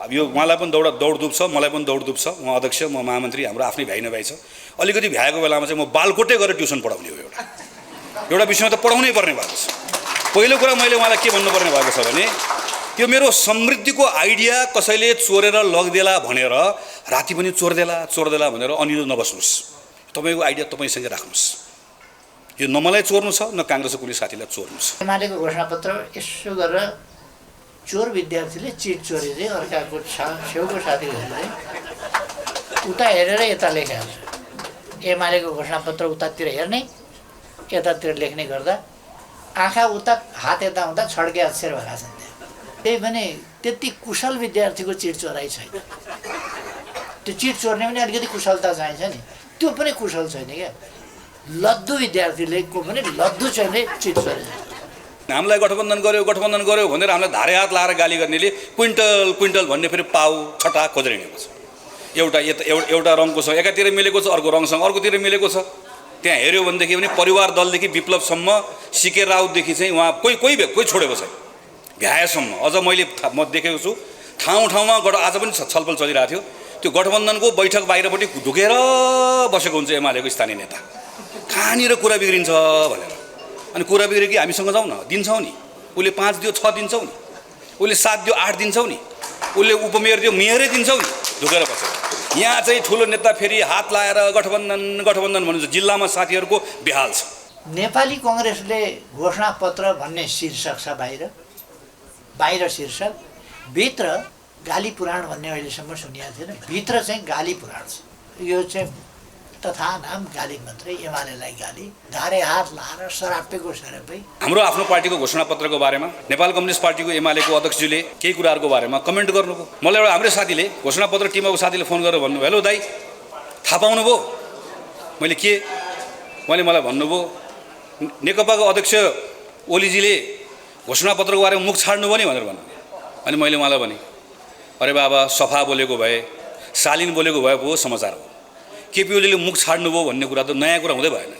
अब यो उहाँलाई पनि दौडधुप छ, मलाई पनि दौडधुप छ। उहाँ अध्यक्ष, म महामन्त्री, हाम्रो आफ्नै भ्याइ नभ्याइ छ। अलिकति भ्याएको बेलामा चाहिँ म बालकोटे गरेर ट्युसन पढाउने हो। एउटा विषयमा त पढाउनै पर्ने भएको छ। पहिलो कुरा मैले उहाँलाई के भन्नुपर्ने भएको छ भने यो मेरो समृद्धिको आइडिया कसैले चोरेर लगिदेला भनेर राति पनि चोर्देला भनेर अनिलो नबस्नुहोस्। तपाईँको आइडिया तपाईँसँगै राख्नुहोस्। यो न मलाई चोर्नु छ, न काङ्ग्रेसको कुनै साथीलाई चोर्नु छ। एमालेको घोषणापत्र यसो गरेर चोर विद्यार्थीले चिट चोरे चाहिँ अर्काको छेउको साथीहरूलाई उता हेरेर यता लेखान्छ। एमालेको घोषणापत्र उतातिर हेर्ने, यतातिर लेख्ने गर्दा आँखा उता हात यता हुँदा छड्के अक्षर भएका छन्। त्यही पनि त्यति कुशल विद्यार्थीको चिट चोराइ छैन। त्यो चिट चोर्ने पनि अलिकति कुशलता चाहिन्छ नि, त्यो पनि कुशल छैन क्या। लद्दु विद्यार्थीले को पनि लद्दु चाहिने चिट चोरे। हामीलाई गठबन्धन गर्यो भनेर हामीलाई धारे हात लाएर गाली गर्नेले क्विन्टल भन्ने फेरि पाउ छटा खोजेर हिँडेको छ। एउटा रङको छ, एकातिर मिलेको छ, अर्को रङसँग अर्कोतिर मिलेको छ। त्यहाँ हेऱ्यो भनेदेखि पनि परिवार दलदेखि विप्लवसम्म, सिके राउतदेखि चाहिँ उहाँ कोही छोडेको छैन, भ्याएसम्म। अझ म देखेको छु ठाउँमा आज पनि छलफल चलिरहेको थियो। त्यो गठबन्धनको बैठक बाहिरपट्टि ढुकेर बसेको हुन्छ एमालेको स्थानीय नेता, कहाँनिर कुरा बिग्रिन्छ भनेर। अनि कुरा बिग्रियो कि हामीसँग जाउँ न, दिन्छौँ नि। उसले 5 दियो 6 दिन्छौँ नि, उसले 7 दियो 8 दिन्छौँ नि, उसले उपमेयर दियो मेयरै दिन्छौँ नि, ढुकेर बसेर। यहाँ चाहिँ ठुलो नेता फेरि हात लाएर गठबन्धन भन्नुहुन्छ। जिल्लामा साथीहरूको बेहाल छ। नेपाली कङ्ग्रेसले घोषणापत्र भन्ने शीर्षक छ बाहिर शीर्षक, भित्र गाली पुराण भन्ने अहिलेसम्म सुनिएको थिएन। भित्र चाहिँ गाली पुराण छ। यो चाहिँ तथा नाम गाली मात्रै, एमालेलाई गाली, धारे हात लाएर सरापेको सरापै। हाम्रो आफ्नो पार्टीको घोषणापत्रको बारेमा नेपाल कम्युनिस्ट पार्टीको एमालेको अध्यक्षज्यूले केही कुराहरूको बारेमा कमेन्ट गर्नुभयो। मलाई एउटा हाम्रै साथीले, घोषणापत्र टिमको साथीले फोन गरेर भन्नुभयो, हेलो दाइ, थाहा पाउनुभयो? मलाई भन्नुभयो नेकपाको अध्यक्ष ओलीजीले घोषणापत्रको बारेमा मुख छाड्नुभयो नि भनेर भन्नुभयो। अनि मैले उहाँलाई भने, अरे बाबा, सफा बोलेको भए, शालीन बोलेको भए पो समाचार हो। केपी ओलीले मुख छाड्नुभयो भन्ने कुरा त नयाँ कुरा हुँदै भएन।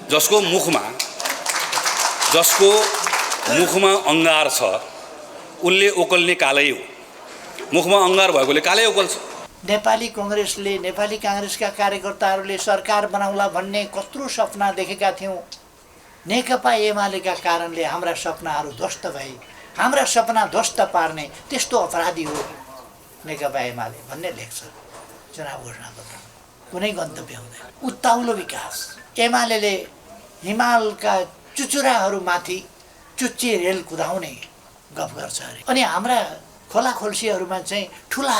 जसको मुखमा अङ्गार छ उनले ओकल्ने कालै हो। मुखमा अङ्गार भएकोले कालै ओकल्छ। नेपाली कङ्ग्रेसले, नेपाली काङ्ग्रेसका कार्यकर्ताहरूले सरकार बनाउला भन्ने कत्रो सपना देखेका थियौँ। नेकपा एमालेका कारणले हाम्रा सपनाहरू ध्वस्त भए। हाम्रा सपना ध्वस्त पार्ने त्यस्तो अपराधी हो नेकपा एमाले भन्ने लेख्छ चुनाव घोषणापत्र। कुनै गन्तव्य हुँदैन। उत्ताउलो विकास। एमाले हिमालका चुचुराहरूमाथि चुच्ची रेल कुदाउने गफ गर्छ अरे। अनि हाम्रा खोला खोल्सीहरूमा चाहिँ ठुला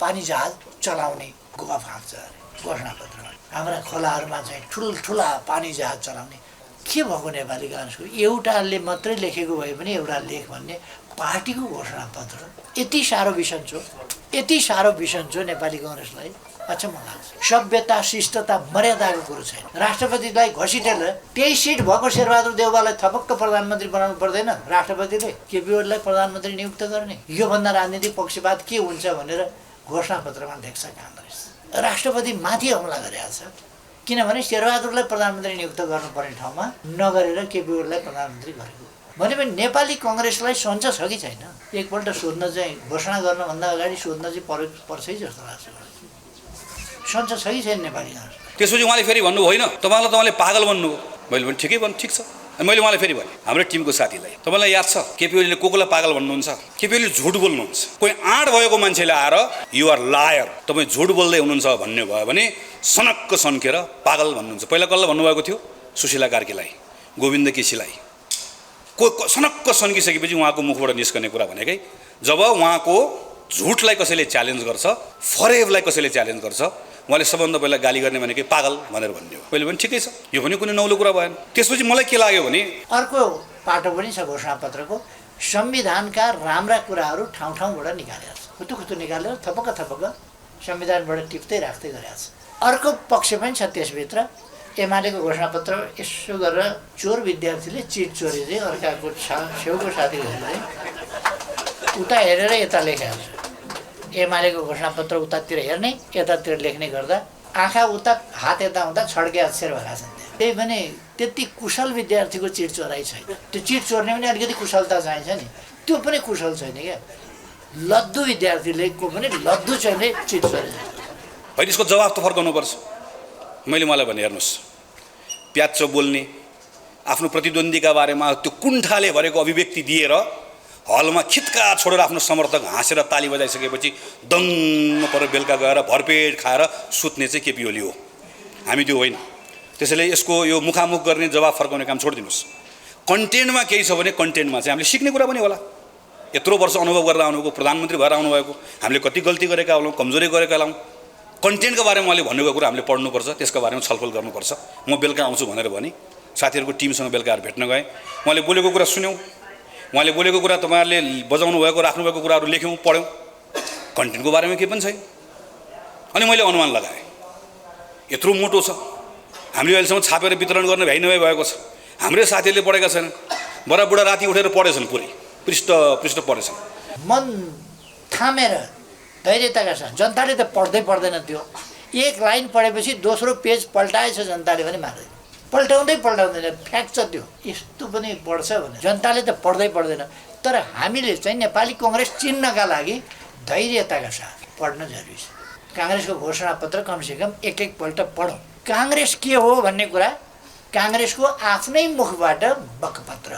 पानी जहाज चलाउने गफ हाँक्छ अरे घोषणापत्रमा। हाम्रा खोलाहरूमा चाहिँ ठुल्ठुला पानी जहाज चलाउने के भएको नेपाली काङ्ग्रेसको? एउटाले मात्रै लेखेको भए पनि एउटा लेख भन्ने पार्टीको घोषणापत्र यति साह्रो बिसन्चो नेपाली काङ्ग्रेसलाई अचम्म लाग्छ। सभ्यता, शिष्टता, मर्यादाको कुरो छैन। राष्ट्रपतिलाई घसिटेर 23 सिट भएको शेरबहादुर देउवालाई थपक्क प्रधानमन्त्री बनाउनु पर्दैन राष्ट्रपतिले? केपी ओलीलाई प्रधानमन्त्री नियुक्त गर्ने? योभन्दा राजनीतिक पक्षपात के हुन्छ भनेर घोषणापत्रमा लेख्छ काङ्ग्रेस। राष्ट्रपति माथि हमला गरेको छ, किनभने शेरबहादुरलाई प्रधानमन्त्री नियुक्त गर्नुपर्ने ठाउँमा नगरेर केपी ओलीलाई प्रधानमन्त्री गरेको। भनेपछि नेपाली कङ्ग्रेसलाई सञ्च छ कि छैन? एकपल्ट सोध्न चाहिँ, घोषणा गर्नुभन्दा अगाडि सोध्न चाहिँ पर्छ जस्तो लाग्छ। सञ्च छ कि छैन नेपाली काङ्ग्रेस? त्यसपछि उहाँले फेरि भन्नु होइन, तपाईँले पागल भन्नुभयो। मैले भने ठिक छ। अनि मैले उहाँलाई फेरि भने, हाम्रो टिमको साथीलाई, तपाईँलाई याद छ केपी ओलीले कोलाई पागल भन्नुहुन्छ? केपी ओलीले झुट बोल्नुहुन्छ। कोही आँट भएको मान्छेले आएर यु आर लायर, तपाईँ झुट बोल्दै हुनुहुन्छ भन्ने भयो भने सनक्क सन्केर पागल भन्नुहुन्छ। पहिला कसलाई भन्नुभएको थियो? सुशीला कार्कीलाई, गोविन्द केसीलाई। सनक्क सन्किसकेपछि उहाँको मुखबाट निस्कने कुरा भनेकै जब उहाँको झुटलाई कसैले च्यालेन्ज गर्छ, फरेबलाई कसैले च्यालेन्ज गर्छ, उहाँले सबभन्दा पहिला गाली गर्ने भनेकै पागल भनेर भन्ने हो। मैले पनि ठिकै छ, यो पनि कुनै नौलो कुरा भएन। त्यसपछि मलाई के लाग्यो भने अर्को पाटो पनि छ घोषणापत्रको, संविधानका राम्रा कुराहरू ठाउँबाट निकालेर खुतुखुतु निकालेर थपक्क संविधानबाट टिप्दै राख्दै गरेको छ। अर्को पक्ष पनि छ त्यसभित्र। एमालेको घोषणापत्र यसो गरेर चोर विद्यार्थीले चिट चोरे चाहिँ अर्काको छेउको साथीहरूलाई उता हेरेर यता लेखान्छ। एमालेको घोषणापत्र उतातिर हेर्ने, यतातिर लेख्ने गर्दा आँखा उता हात यता हुँदा छड्के अक्षर भएका छन्। त्यही पनि त्यति कुशल विद्यार्थीको चिट चोराइ छैन। त्यो चिट चोर्ने पनि अलिकति कुशलता चाहिन्छ नि, त्यो पनि कुशल छैन क्या। लद्दु विद्यार्थीले को पनि लद्दु चाहिँ चिट सरे होइन यसको जवाफ त फर्काउनुपर्छ। मैले मलाई भने हेर्नुहोस्, प्याच्चो बोल्ने, आफ्नो प्रतिद्वन्द्वीका बारेमा त्यो कुण्ठाले भरेको अभिव्यक्ति दिएर हलमा खित्का छोडेर आफ्नो समर्थक हाँसेर ताली बजाइसकेपछि दङ्ग परेर बेलुका गएर भरपेट खाएर सुत्ने चाहिँ केपी ओली हो, हामी त्यो होइन। त्यसैले यसको यो मुखामुख गर्ने जवाफ फर्काउने काम छोडिदिनुहोस्। कन्टेन्टमा केही छ भने कन्टेन्टमा चाहिँ हामीले सिक्ने कुरा पनि होला। यत्रो वर्ष अनुभव गरेर आउनुभएको, प्रधानमन्त्री भएर आउनुभएको, हामीले कति गल्ती गरेका होलाौँ, कमजोरी गरेका होलाौँ, कन्टेन्टको बारेमा उहाँले भन्नुभएको कुरा हामीले पढ्नुपर्छ, त्यसको बारेमा छलफल गर्नुपर्छ। म बेलुका आउँछु भनेर भने साथीहरूको टिमसँग बेलुका भेट्न गएँ, उहाँले बोलेको कुरा सुन्यौँ, उहाँले बोलेको कुरा तपाईँहरूले बजाउनु भएको राख्नुभएको कुराहरू लेख्यौँ, पढ्यौँ, कन्टेन्टको बारेमा केही पनि छैन। अनि मैले अनुमान लगाएँ यत्रो मोटो छ, हामीले अहिलेसम्म छापेर वितरण गर्ने भ्याइ नभए भएको छ, हाम्रै साथीहरूले पढेका छैनन्, बडाबुडा राति उठेर पढेछन्, पुरै पृष्ठ पढेछन्। मन थामेर धैर्यताका साथ जनताले त पढ्दैन त्यो, एक लाइन पढेपछि दोस्रो पेज पल्टाएछ जनताले पनि मार्दैन, पल्टाउँदैन, फ्याक्ट छ त्यो, यस्तो पनि पढ्छ भने जनताले त पढ्दैन। तर हामीले चाहिँ नेपाली कङ्ग्रेस चिन्नका लागि धैर्यताका साथ पढ्न जरुरी छ। काङ्ग्रेसको घोषणापत्र कमसेकम एकपल्ट पढौँ। काङ्ग्रेस के हो भन्ने कुरा काङ्ग्रेसको आफ्नै मुखबाट बकपत्र,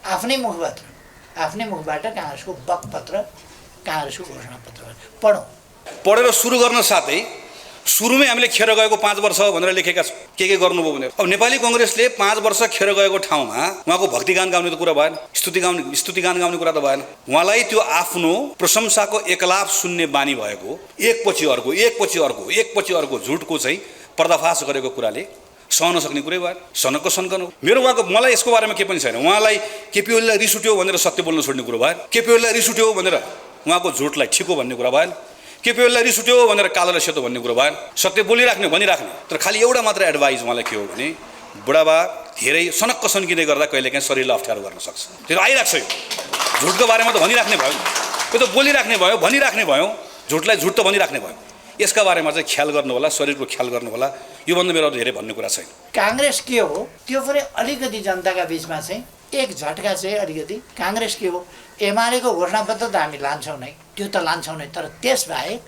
आफ्नै मुखबाट काङ्ग्रेसको बकपत्र, काङ्ग्रेसको घोषणापत्र पढौँ। पढेर सुरु गर्न साथै सुरुमै हामीले खेर गएको 5 वर्ष भनेर लेखेका छौँ, के गर्नुभयो भनेर। अब नेपाली कङ्ग्रेसले 5 वर्ष खेर गएको ठाउँमा उहाँको भक्तिगान गाउने त कुरा भएन, स्तुतिगान गाउने कुरा त भएन। उहाँलाई त्यो आफ्नो प्रशंसाको एकलाप सुन्ने बानी भएको, एकपछि अर्को झुटको चाहिँ पर्दाफास गरेको कुराले सहन सक्ने कुरै भएन, सनको सन्कन हो। मलाई यसको बारेमा के पनि छैन। उहाँलाई केपी ओलीलाई रिस उठ्यो भनेर सत्य बोल्न छोड्ने कुरो भएन, केपी ओलीलाई रिस उठ्यो भनेर उहाँको झुटलाई ठिको भन्ने कुरा भएन, केपी ओलीलाई रिस उठ्यो भनेर कालोलाई सेतो भन्ने कुरो भएन। सत्य भनिराख्ने। तर खालि एउटा मात्र एडभाइस उहाँलाई के हो भने बुढाबा धेरै सनक्क सन्किँदै गर्दा कहिलेकाहीँ शरीरलाई अप्ठ्यारो गर्न सक्छ, त्यो आइरहेको छ। यो झुटको बारेमा त भनिराख्ने भयो, त्यो त भनिराख्ने भयो, झुटलाई झुट त भनिराख्ने भयो। यसका बारेमा चाहिँ ख्याल गर्नु होला, शरीरको ख्याल गर्नु होला। योभन्दा मेरो धेरै भन्ने कुरा छैन। काङ्ग्रेस के हो त्यो पनि अलिकति जनताका बिचमा चाहिँ एक झट्का चाहिँ अलिकति काङ्ग्रेस के हो। एमालेको घोषणापत्र त हामी लान्छौँ नै, त्यो त लान्छौँ नै, तर त्यसबाहेक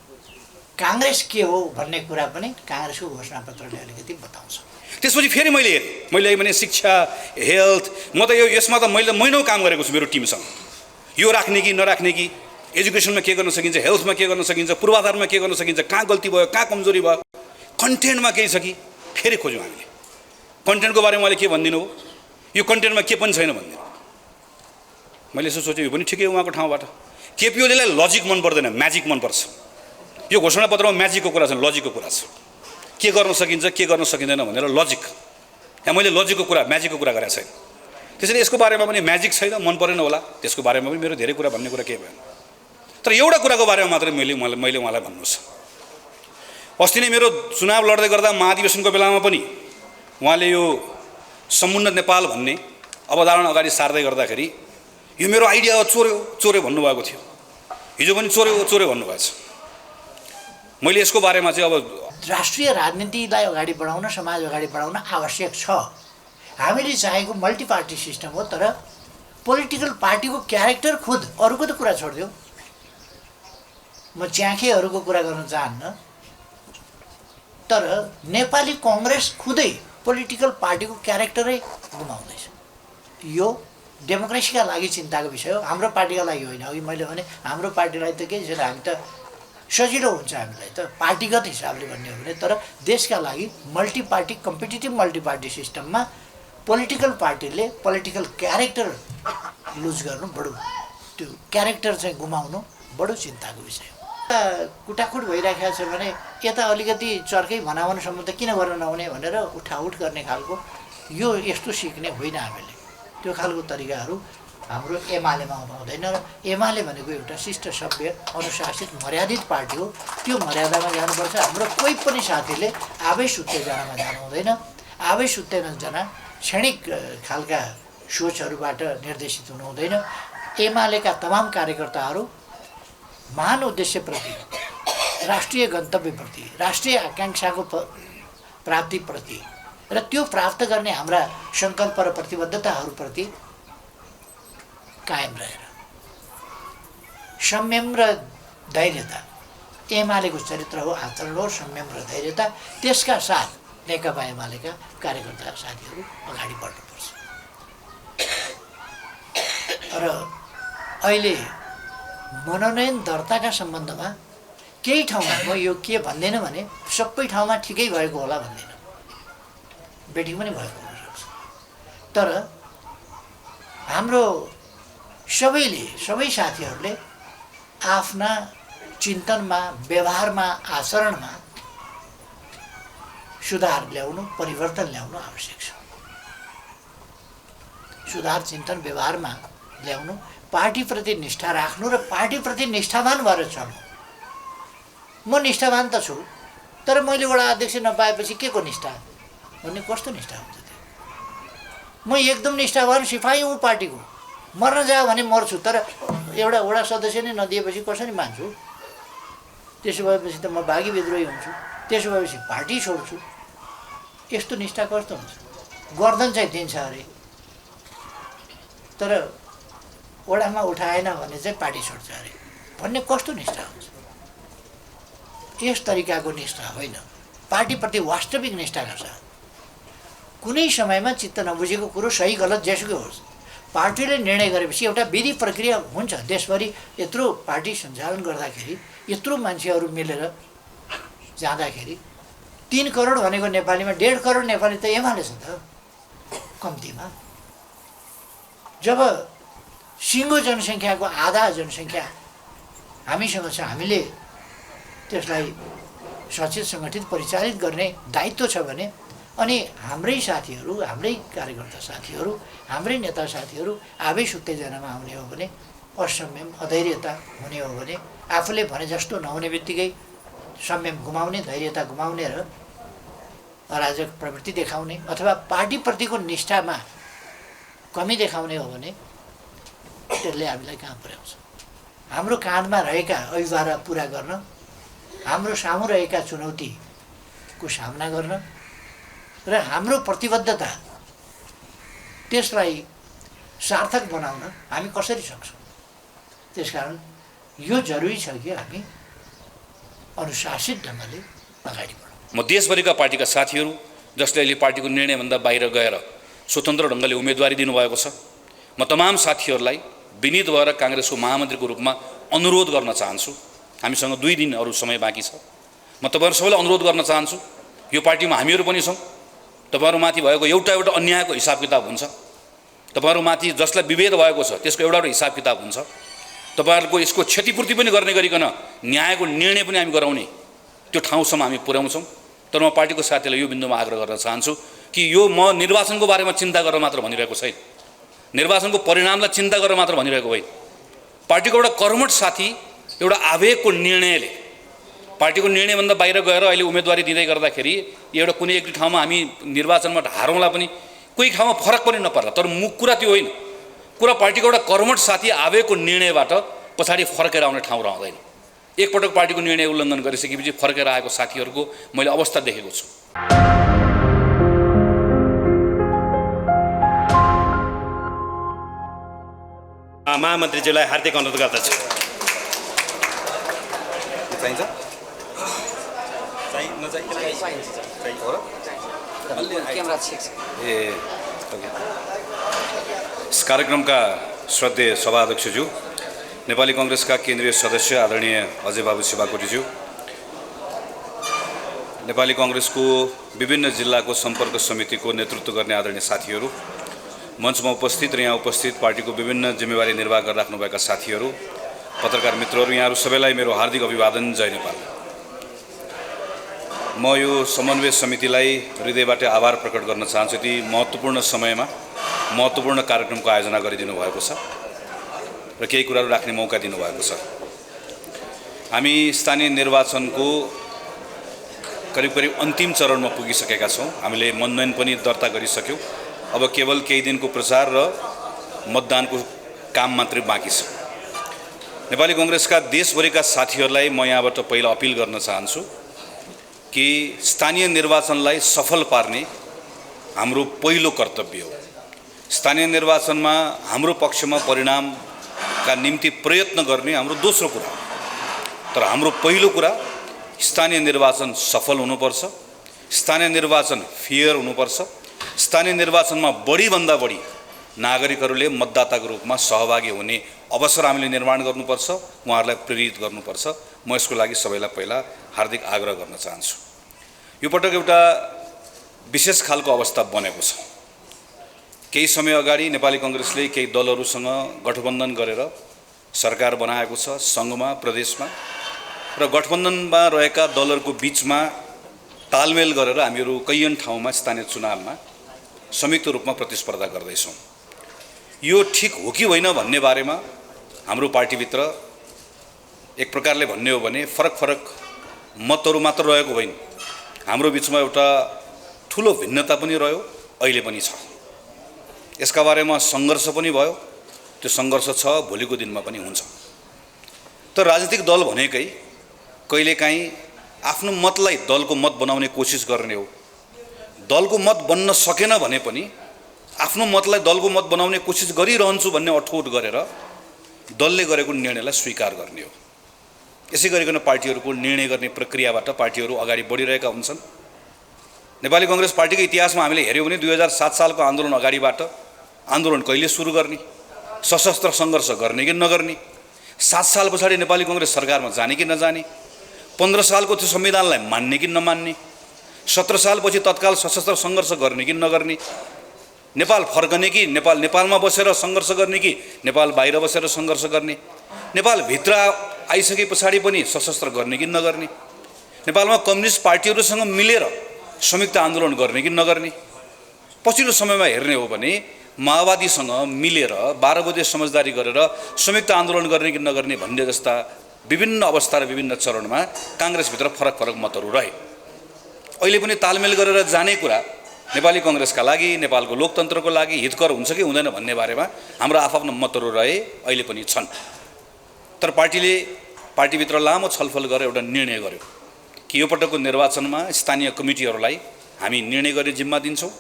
काङ्ग्रेस के हो भन्ने कुरा पनि काङ्ग्रेसको घोषणापत्रले अलिकति बताउँछ। त्यसपछि फेरि मैले हेरेँ, भने शिक्षा, हेल्थ, म त यसमा त मैले महिनौ काम गरेको छु मेरो टिमसँग, यो राख्ने कि नराख्ने कि, एजुकेसनमा के गर्न सकिन्छ, हेल्थमा के गर्न सकिन्छ, पूर्वाधारमा के गर्न सकिन्छ, कहाँ गल्ती भयो, कहाँ कमजोरी भयो, कन्टेन्टमा केही छ कि फेरि खोज्यौँ हामीले। कन्टेन्टको बारेमा उहाँले के भनिदिनु हो, यो कन्टेन्टमा के पनि छैन भनिदिनु। मैले यसो सोचेँ, यो पनि ठिकै हो उहाँको ठाउँबाट। केपी ओलीलाई लजिक मन पर्दैन, म्याजिक मनपर्छ। यो घोषणापत्रमा म्याजिकको कुरा छ, लजिकको कुरा छ, के गर्न सकिन्छ के गर्न सकिँदैन भनेर लजिक। यहाँ मैले लजिकको कुरा, म्याजिकको कुरा गरेको छैन। त्यसैले यसको बारेमा पनि म्याजिक छैन, मन परेन होला, त्यसको बारेमा पनि मेरो धेरै कुरा भन्ने कुरा केही भएन। तर एउटा कुराको बारेमा मात्रै मैले उहाँलाई भन्नु छ। अस्ति नै मेरो चुनाव लड्दै गर्दा महाधिवेशनको बेलामा पनि उहाँले यो समुन्नत नेपाल भन्ने अवधारणा अगाडि सार्दै गर्दाखेरि यो मेरो आइडिया हो, चोर्यो भन्नुभएको थियो। हिजो पनि चोर्यो भन्नुभएको छ। मैले यसको बारेमा चाहिँ अब राष्ट्रिय राजनीतिलाई अगाडि बढाउन, समाज अगाडि बढाउन आवश्यक छ। हामीले चाहेको मल्टी पार्टी सिस्टम हो, तर पोलिटिकल पार्टीको क्यारेक्टर खुद, अरूको त कुरा छोडिदियो, म च्याखेहरूको कुरा गर्न चाहन्न, तर नेपाली कङ्ग्रेस खुदै पोलिटिकल पार्टीको क्यारेक्टरै गुमाउँदैछ। यो डेमोक्रेसीका लागि चिन्ताको विषय हो, हाम्रो पार्टीका लागि होइन। अघि मैले भने हाम्रो पार्टीलाई त केही छैन, हामी त सजिलो हुन्छ हामीलाई त पार्टीगत हिसाबले भन्ने हो भने, तर देशका लागि multi party, competitive multi party सिस्टममा पोलिटिकल पार्टीले पोलिटिकल क्यारेक्टर लुज गर्नु बडो, त्यो क्यारेक्टर चाहिँ गुमाउनु बडो चिन्ताको विषय हो। कुटाकुट भइरहेको छ भने यता अलिकति चर्कै भनावनसम्म त किन गर्न नहुने भनेर उठाउट गर्ने खालको, यो यस्तो सिक्ने होइन हामीले। त्यो खालको तरिकाहरू हाम्रो एमालेमा आउनु हुँदैन। र एमाले भनेको एउटा शिष्ट, सभ्य, अनुशासित, मर्यादित पार्टी हो, त्यो मर्यादामा जानुपर्छ। हाम्रो कोही पनि साथीले आवेश उत्तेजनामा जानु हुँदैन। आवेश उत्तेजना क्षणिक खालका सोचहरूबाट निर्देशित हुनु हुँदैन। एमालेका तमाम कार्यकर्ताहरू महान उद्देश्यप्रति, राष्ट्रिय गन्तव्यप्रति, राष्ट्रिय आकाङ्क्षाको प्राप्तिप्रति र त्यो प्राप्त गर्ने हाम्रा सङ्कल्प र प्रतिबद्धताहरूप्रति कायम रहेर संयम र धैर्यता एमालेको चरित्र हो, आचरण हो, संयम र धैर्यता। त्यसका साथ नेकपा एमालेका कार्यकर्ता साथीहरू अगाडि बढ्नुपर्छ। र अहिले मनोनयन दर्ताका सम्बन्धमा केही ठाउँमा म यो के भन्दैन भने सबै ठाउँमा ठिकै भएको होला भन्दैन, बेटिङ पनि भएको हुनसक्छ। तर हाम्रो सबै साथीहरूले आफ्ना चिन्तनमा, व्यवहारमा, आचरणमा सुधार ल्याउनु, परिवर्तन ल्याउनु आवश्यक छ। सुधार चिन्तन व्यवहारमा ल्याउनु, पार्टीप्रति निष्ठा राख्नु र पार्टीप्रति निष्ठावान भएर चल्नु। म निष्ठावान त छु, तर मैले वडा अध्यक्ष नपाएपछि के को निष्ठा भन्ने कस्तो निष्ठा हुन्छ त्यो? म एकदम निष्ठावान सिपाही हुँ पार्टीको, मर्न जायो भने मर्छु, तर एउटा वडा सदस्य नै नदिएपछि कसरी मान्छु? त्यसो भएपछि त म बागी विद्रोही हुन्छु, त्यसो भएपछि पार्टी छोड्छु। यस्तो निष्ठा कस्तो हुन्छ? गर्दन चाहिँ दिन्छ अरे, तर वडामा उठाएन भने चाहिँ पार्टी छोड्छ अरे भन्ने कस्तो निष्ठा हुन्छ? यस तरिकाको निष्ठा होइन, पार्टीप्रति वास्तविक निष्ठाका साथ। कुनै समयमा चित्त नबुझेको कुरो सही गलत जेसुकै होस्, पार्टीले निर्णय गरेपछि एउटा विधि प्रक्रिया हुन्छ। देशभरि यत्रो पार्टी सञ्चालन गर्दाखेरि, यत्रो मान्छेहरू मिलेर जाँदाखेरि 3 करोड भनेको नेपालीमा 1.5 करोड नेपाली त एमाले छ त कम्तीमा। जब सिङ्गो जनसङ्ख्याको आधा जनसङ्ख्या हामीसँग छ, हामीले त्यसलाई सचेत सङ्गठित परिचालित गर्ने दायित्व छ भने, अनि हाम्रै साथीहरू, हाम्रै कार्यकर्ता साथीहरू, हाम्रै नेता साथीहरू आवेश उत्तेजनामा आउने हो भने, असंयम अधैर्यता हुने हो भने, आफूले भने जस्तो नहुने बित्तिकै संयम गुमाउने, धैर्यता गुमाउने र अराजक प्रवृत्ति देखाउने अथवा पार्टीप्रतिको निष्ठामा कमी देखाउने हो भने त्यसले हामीलाई कहाँ पुर्याउँछ? हाम्रो काँधमा रहेका अभिभार पुरा गर्न, हाम्रो सामु रहेका चुनौतीको सामना गर्न र हाम्रो प्रतिबद्धता त्यसलाई सार्थक बनाउन हामी कसरी सक्छौँ? त्यसकारण यो जरुरी छ कि हामी अनुशासित ढङ्गले अगाडि बढौँ। म देशभरिका पार्टीका साथीहरू जसले अहिले पार्टीको निर्णयभन्दा बाहिर गएर स्वतन्त्र ढङ्गले उम्मेदवारी दिनुभएको छ, म तमाम साथीहरूलाई विनीत भएर काङ्ग्रेसको महामन्त्रीको रूपमा अनुरोध गर्न चाहन्छु। हामीसँग 2 दिन अरू समय बाँकी छ। म तपाईँहरू सबैलाई अनुरोध गर्न चाहन्छु, यो पार्टीमा हामीहरू पनि छौँ। तपाईँहरूमाथि भएको एउटा अन्यायको हिसाब किताब हुन्छ, तपाईँहरूमाथि जसलाई विभेद भएको छ त्यसको एउटा हिसाब किताब हुन्छ। तपाईँहरूको यसको क्षतिपूर्ति पनि गर्ने गरिकन न्यायको निर्णय पनि हामी गराउने त्यो ठाउँसम्म हामी पुर्याउँछौँ। तर म पार्टीको साथीलाई यो बिन्दुमा आग्रह गर्न चाहन्छु कि यो म निर्वाचनको बारेमा चिन्ता गरेर मात्र भनिरहेको छैन, निर्वाचनको परिणामलाई चिन्ता गरेर मात्र भनिरहेको होइन। पार्टीको एउटा कर्मठ साथी एउटा आवेगको निर्णयले पार्टीको निर्णयभन्दा बाहिर गएर अहिले उम्मेदवारी दिँदै गर्दाखेरि एउटा कुनै एक ठाउँमा हामी निर्वाचनमा हारौँला पनि, कोही ठाउँमा फरक पनि नपर्ला। तर कुरा त्यो होइन, कुरा पार्टीको एउटा कर्मठ साथी आवेगको निर्णयबाट पछाडि फर्केर आउने ठाउँ रहँदैन। एकपटक पार्टीको निर्णय उल्लङ्घन गरिसकेपछि फर्केर आएको साथीहरूको मैले अवस्था देखेको छु। महामन्त्रीज्यूलाई हार्दिक अनुरोध गर्दछु। चाहिन्छ इस कार्यक्रमका श्रद्धेय सभाध्यक्षज्यू, नेपाली काङ्ग्रेसका केन्द्रीय सदस्य आदरणीय अजय बाबु शिवाकोटीज्यू, नेपाली काङ्ग्रेसको विभिन्न जिल्लाको सम्पर्क समितिको नेतृत्व गर्ने आदरणीय साथीहरू, मञ्चमा उपस्थित र यहाँ उपस्थित पार्टीको विभिन्न जिम्मेवारी निर्वाह गरिराख्नुभएका साथीहरू, पत्रकार मित्रहरू, यहाँहरू सबैलाई मेरो हार्दिक अभिवादन। जय नेपाल। म यो समन्वय समितिलाई हृदयबाट आभार प्रकट गर्न चाहन्छु। यति महत्त्वपूर्ण समयमा महत्त्वपूर्ण कार्यक्रमको आयोजना गरिदिनु भएको छ र केही कुराहरू राख्ने मौका दिनुभएको छ। हामी स्थानीय निर्वाचनको करिब अन्तिम चरणमा पुगिसकेका छौँ। हामीले मनोनयन पनि दर्ता गरिसक्यौँ। अब केवल केही दिनको प्रचार र मतदानको काम मात्रै बाँकी छ। नेपाली काङ्ग्रेसका देशभरिका साथीहरूलाई म यहाँबाट पहिला अपिल गर्न चाहन्छु कि स्थानीय निर्वाचनलाई सफल पार्ने हाम्रो पहिलो कर्तव्य हो। स्थानीय निर्वाचनमा हाम्रो पक्षमा परिणाम का निम्ति प्रयत्न गर्ने हाम्रो दोस्रो कुरा हो। तर हाम्रो पहिलो कुरा स्थानीय निर्वाचन सफल हुनुपर्छ, स्थानीय निर्वाचन फेयर हुनुपर्छ, स्थानीय निर्वाचनमा बढीभन्दा बढी नागरिकहरूले मतदाताको रूपमा सहभागी हुने अवसर हामीले निर्माण गर्नुपर्छ, उहाँहरूलाई प्रेरित गर्नुपर्छ। म यसको लागि सबैलाई पहिला हार्दिक आग्रह गर्न चाहन्छु। यो पटक एउटा विशेष खालको अवस्था बनेको छ। केही समय अगाडि नेपाली कांग्रेसले केही दलहरूसँग गठबन्धन गरेर सरकार बनाएको छ सङ्घमा, प्रदेशमा, र गठबन्धनमा रहेका दलहरूको बिचमा तालमेल गरेर हामीहरू कैयन ठाउँमा स्थानीय चुनावमा संयुक्त रूपमा प्रतिस्पर्धा गर्दैछौँ। यो ठिक हो कि होइन भन्ने बारेमा हाम्रो पार्टीभित्र एक प्रकारले भन्ने हो भने फरक फरक मतहरू मात्र रहेको होइन, हाम्रो बिचमा एउटा ठुलो भिन्नता पनि रह्यो, अहिले पनि छ। यसका बारेमा सङ्घर्ष पनि भयो, त्यो सङ्घर्ष छ, भोलिको दिनमा पनि हुन्छ। तर राजनीतिक दल भनेकै कहिलेकाहीँ आफ्नो मतलाई दलको मत बनाउने कोसिस गर्ने हो। दलको मत बन्न सकेन भने पनि आफ्नो मतलाई दलको मत बनाउने कोसिस गरिरहन्छु भन्ने अठोट गरेर दलले गरेको निर्णयलाई स्वीकार गर्ने हो। यसै गरिकन पार्टीहरूको निर्णय गर्ने प्रक्रियाबाट पार्टीहरू अगाडि बढिरहेका हुन्छन्। नेपाली कांग्रेस पार्टीको इतिहासमा हामीले हेऱ्यौँ भने 2007 सालको आन्दोलन अगाडिबाट आन्दोलन कहिले सुरु गर्ने, सशस्त्र सङ्घर्ष गर्ने कि नगर्ने, 7 साल पछाडि नेपाली कांग्रेस सरकारमा जाने कि नजाने, 15 सालको त्यो संविधानलाई मान्ने कि नमान्ने, 17 सालपछि तत्काल सशस्त्र सङ्घर्ष गर्ने कि नगर्ने, नेपाल फर्कने कि नेपालमा बसेर सङ्घर्ष गर्ने कि नेपाल बाहिर बसेर सङ्घर्ष गर्ने, नेपालभित्र आइसके पछाडि पनि सशस्त्र गर्ने कि नगर्ने, नेपालमा कम्युनिस्ट पार्टीहरूसँग मिलेर संयुक्त आन्दोलन गर्ने कि नगर्ने। पछिल्लो समयमा हेर्ने हो भने माओवादीसँग मिलेर 12 बजे समझदारी गरेर संयुक्त आन्दोलन गर्ने कि नगर्ने भन्ने जस्ता विभिन्न अवस्था र विभिन्न चरणमा कांग्रेसभित्र फरक फरक मतहरू रहे। अहिले पनि तालमेल गरेर जाने कुरा नेपाली कांग्रेसका लागि, नेपालको लोकतन्त्रको लागि हितकर हुन्छ कि हुँदैन भन्ने बारेमा हाम्रो आफ्ना मतहरू रहे, अहिले पनि छन्। तर पार्टीभित्र लामो छलफल गरेर एउटा निर्णय गर्यो कि यो पटकको निर्वाचनमा स्थानीय कमिटीहरूलाई हामी निर्णय गर्ने जिम्मा दिन्छौँ,